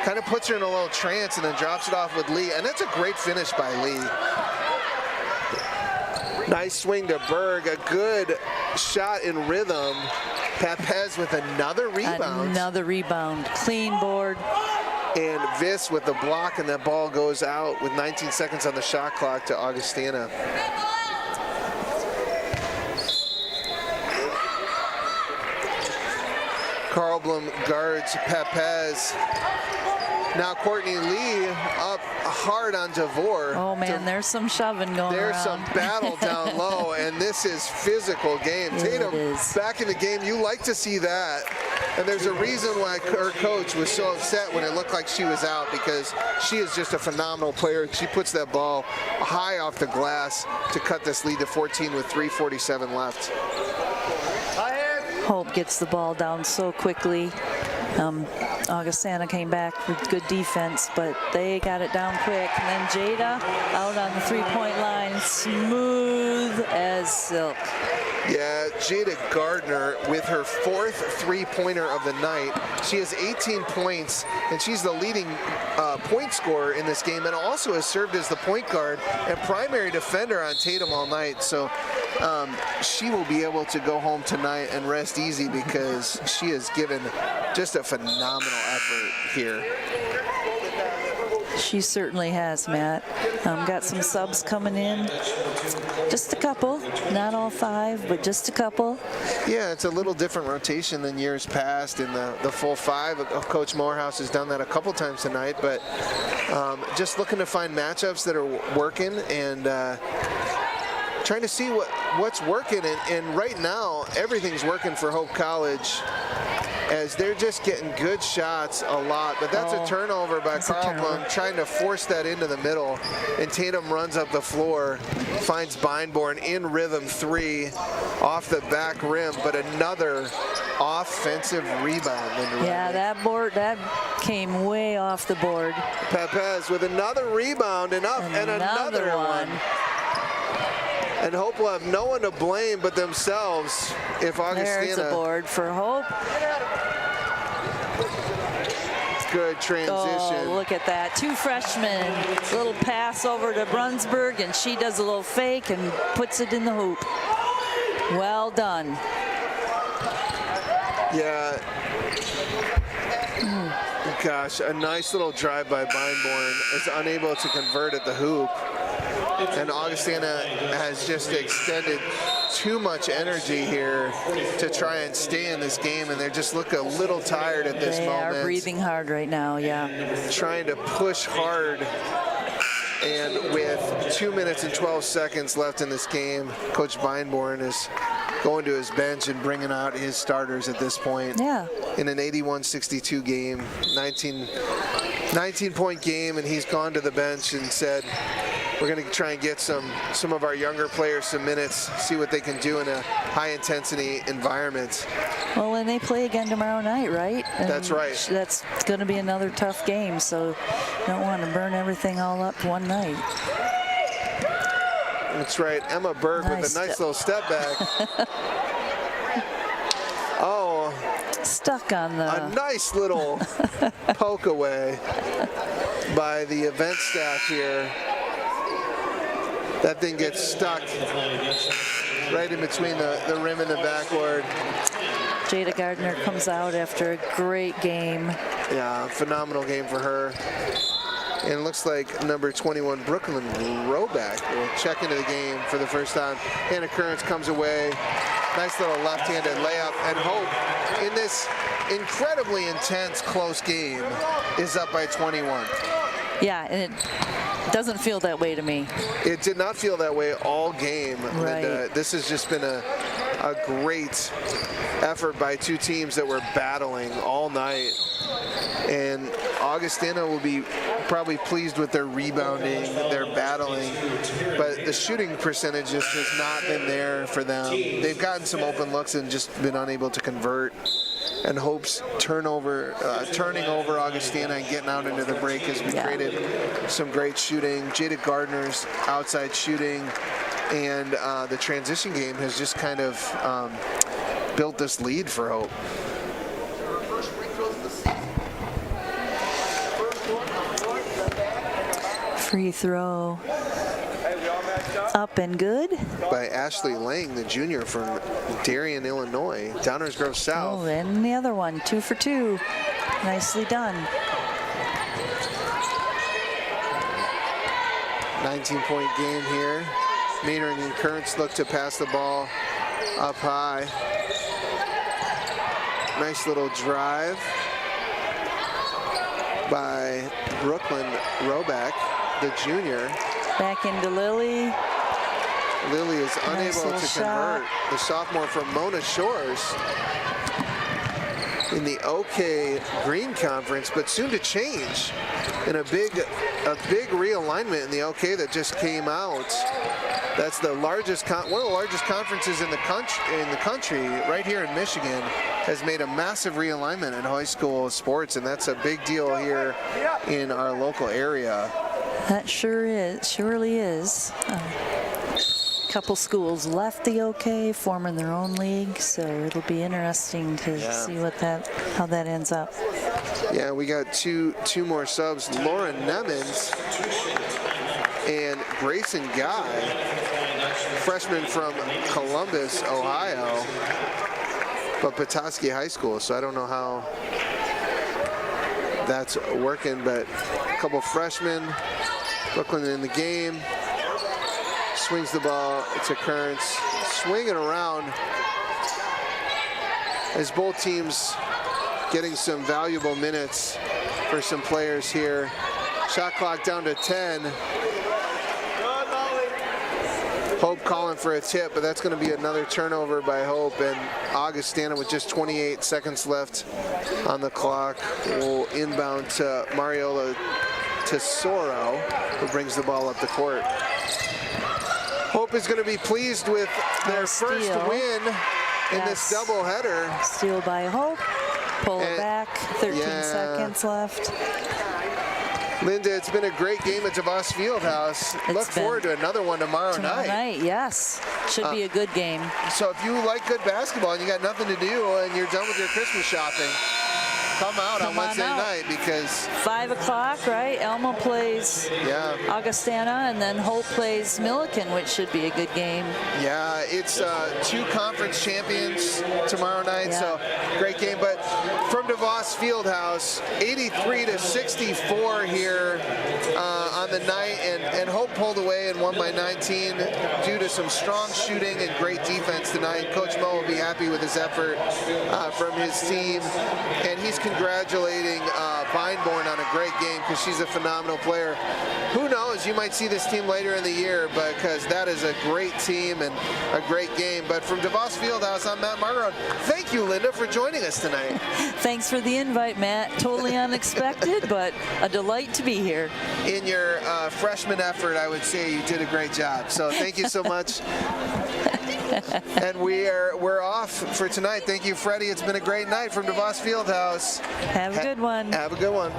kind of puts her in a little trance, and then drops it off with Lee. And that's a great finish by Lee. Nice swing to Berg. A good shot in rhythm. Papez with another rebound. Another rebound. Clean board. And Viss with the block, and that ball goes out with 19 seconds on the shot clock to Augustana. problem guards Pepez. Now Courtney Lee up hard on DeVore. Oh man, there's some shoving going There's around. some battle down low, and this is physical game. Tatum back in the game. You like to see that. And there's a reason why her coach was so upset when it looked like she was out, because she is just a phenomenal player. She puts that ball high off the glass to cut this lead to 14 with 3:47 left. Hope gets the ball down so quickly. Augustana came back with good defense, but they got it down quick. And then Jada out on the three-point line, smooth as silk. Yeah, Jada Gardner with her 4th three-pointer of the night. She has 18 points, and she's the leading point scorer in this game, and also has served as the point guard and primary defender on Tatum all night. So she will be able to go home tonight and rest easy, because she has given just a phenomenal effort here. She certainly has, Matt. Got some subs coming in. Just a couple, not all 5, but just a couple. Yeah, it's a little different rotation than years past in the full 5. Coach Morehouse has done that a couple times tonight, but just looking to find matchups that are working and trying to see what's working. And right now, everything's working for Hope College, as they're just getting good shots a lot. But that's a turnover by Carl Blum, trying to force that into the middle. And Tatum runs up the floor, finds Beinborn in rhythm 3 off the back rim, but another offensive rebound. Yeah, that came way off the board. Pepez with another rebound and another one. And Hope will have no one to blame but themselves if Augustana. There's a board for Hope. Good transition. Oh, look at that. 2 freshmen. Little pass over to Brunsberg, and she does a little fake and puts it in the hoop. Well done. Yeah. Gosh, a nice little drive by Beinborn, is unable to convert at the hoop. And Augustana has just extended too much energy here to try and stay in this game, and they just look a little tired at this moment. They are breathing hard right now, yeah. Trying to push hard, and with 2 minutes and 12 seconds left in this game, Coach Beinborn is going to his bench and bringing out his starters at this point. Yeah. In an 81-62 game, 19-point game, and he's gone to the bench and said, we're going to try and get some of our younger players some minutes, see what they can do in a high-intensity environment. Well, and they play again tomorrow night, right? And that's right. That's going to be another tough game, so you don't want to burn everything all up one night. That's right. Emma Berg with a nice little step back. Oh. Stuck on the... A nice little poke away by the event staff here. That thing gets stuck right in between the rim and the backboard. Jada Gardner comes out after a great game. Yeah, phenomenal game for her. And it looks like number 21, Brooklyn Roback, will check into the game for the first time. Hannah Currents comes away. Nice little left-handed layup. And Hope, in this incredibly intense, close game, is up by 21. Yeah, and it doesn't feel that way to me. It did not feel that way all game. Right. And, this has just been a great effort by 2 teams that were battling all night. And Augustana will be probably pleased with their rebounding, their battling, but the shooting percentage just has not been there for them. They've gotten some open looks and just been unable to convert. And Hope's turning over Augustana and getting out into the break has been created some great shooting. Jada Gardner's outside shooting, and the transition game has just kind of built this lead for Hope. Free throw. Up and good. By Ashley Lang, the junior from Darien, Illinois, Downers Grove South. Oh, and the other one, 2 for 2. Nicely done. 19-point game here. Mainering and Currents look to pass the ball up high. Nice little drive by Brooklyn Roback, the junior. Back into Lily. Lily is unable to shot. convert. The sophomore from Mona Shores in the OK Green Conference, but soon to change in a big realignment in the OK that just came out. That's the largest, one of the largest conferences in the country, right here in Michigan, has made a massive realignment in high school sports, and that's a big deal here in our local area. That surely is. Couple schools left the OK, forming their own league, so it'll be interesting to see how that ends up. Yeah, we got two more subs, Lauren Nemens and Grayson Guy, freshman from Columbus, Ohio, but Petoskey High School, so I don't know how that's working, but a couple freshmen, Brooklyn in the game. Swings the ball to Kearns, swinging around as both teams getting some valuable minutes for some players here. Shot clock down to 10. Hope calling for a tip, but that's going to be another turnover by Hope, and Augustana with just 28 seconds left on the clock will inbound to Mariola Tesoro, who brings the ball up the court. Hope is going to be pleased with their first win in this doubleheader. Steal by Hope. Pull it back. 13 seconds left. Linda, it's been a great game at DeVos Fieldhouse. Look forward to another one tomorrow night. Yes. Should be a good game. So if you like good basketball and you got nothing to do and you're done with your Christmas shopping, come out on Wednesday night, because 5 o'clock, right? Elma plays Augustana, and then Hope plays Milliken, which should be a good game. Yeah, it's 2 conference champions tomorrow night, so great game. But from DeVos Fieldhouse, 83-64 here on the night, and Hope pulled away and won by 19 due to some strong shooting and great defense tonight. Coach Mo will be happy with his effort from his team, and he's congratulating Beinborn on a great game because she's a phenomenal player. Who knows, you might see this team later in the year, because that is a great team and a great game. But from DeVos Fieldhouse, I'm Matt Margarone. Thank you, Linda, for joining us tonight. Thanks for the invite, Matt. Totally unexpected, but a delight to be here. In your freshman effort, I would say you did a great job. So thank you so much. And we're off for tonight. Thank you, Freddie. It's been a great night from DeVos Fieldhouse. Have a good one. Have a good one.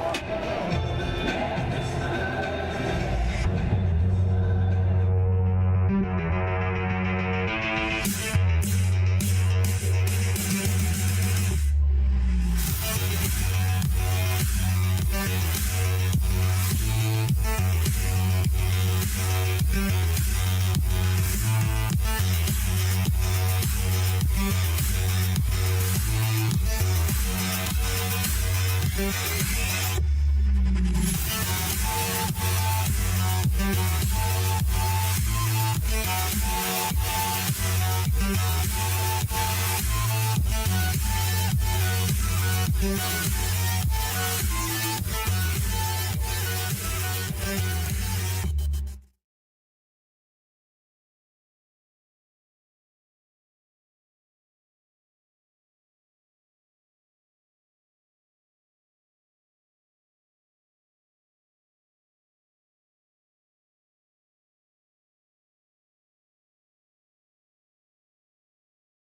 Thank you.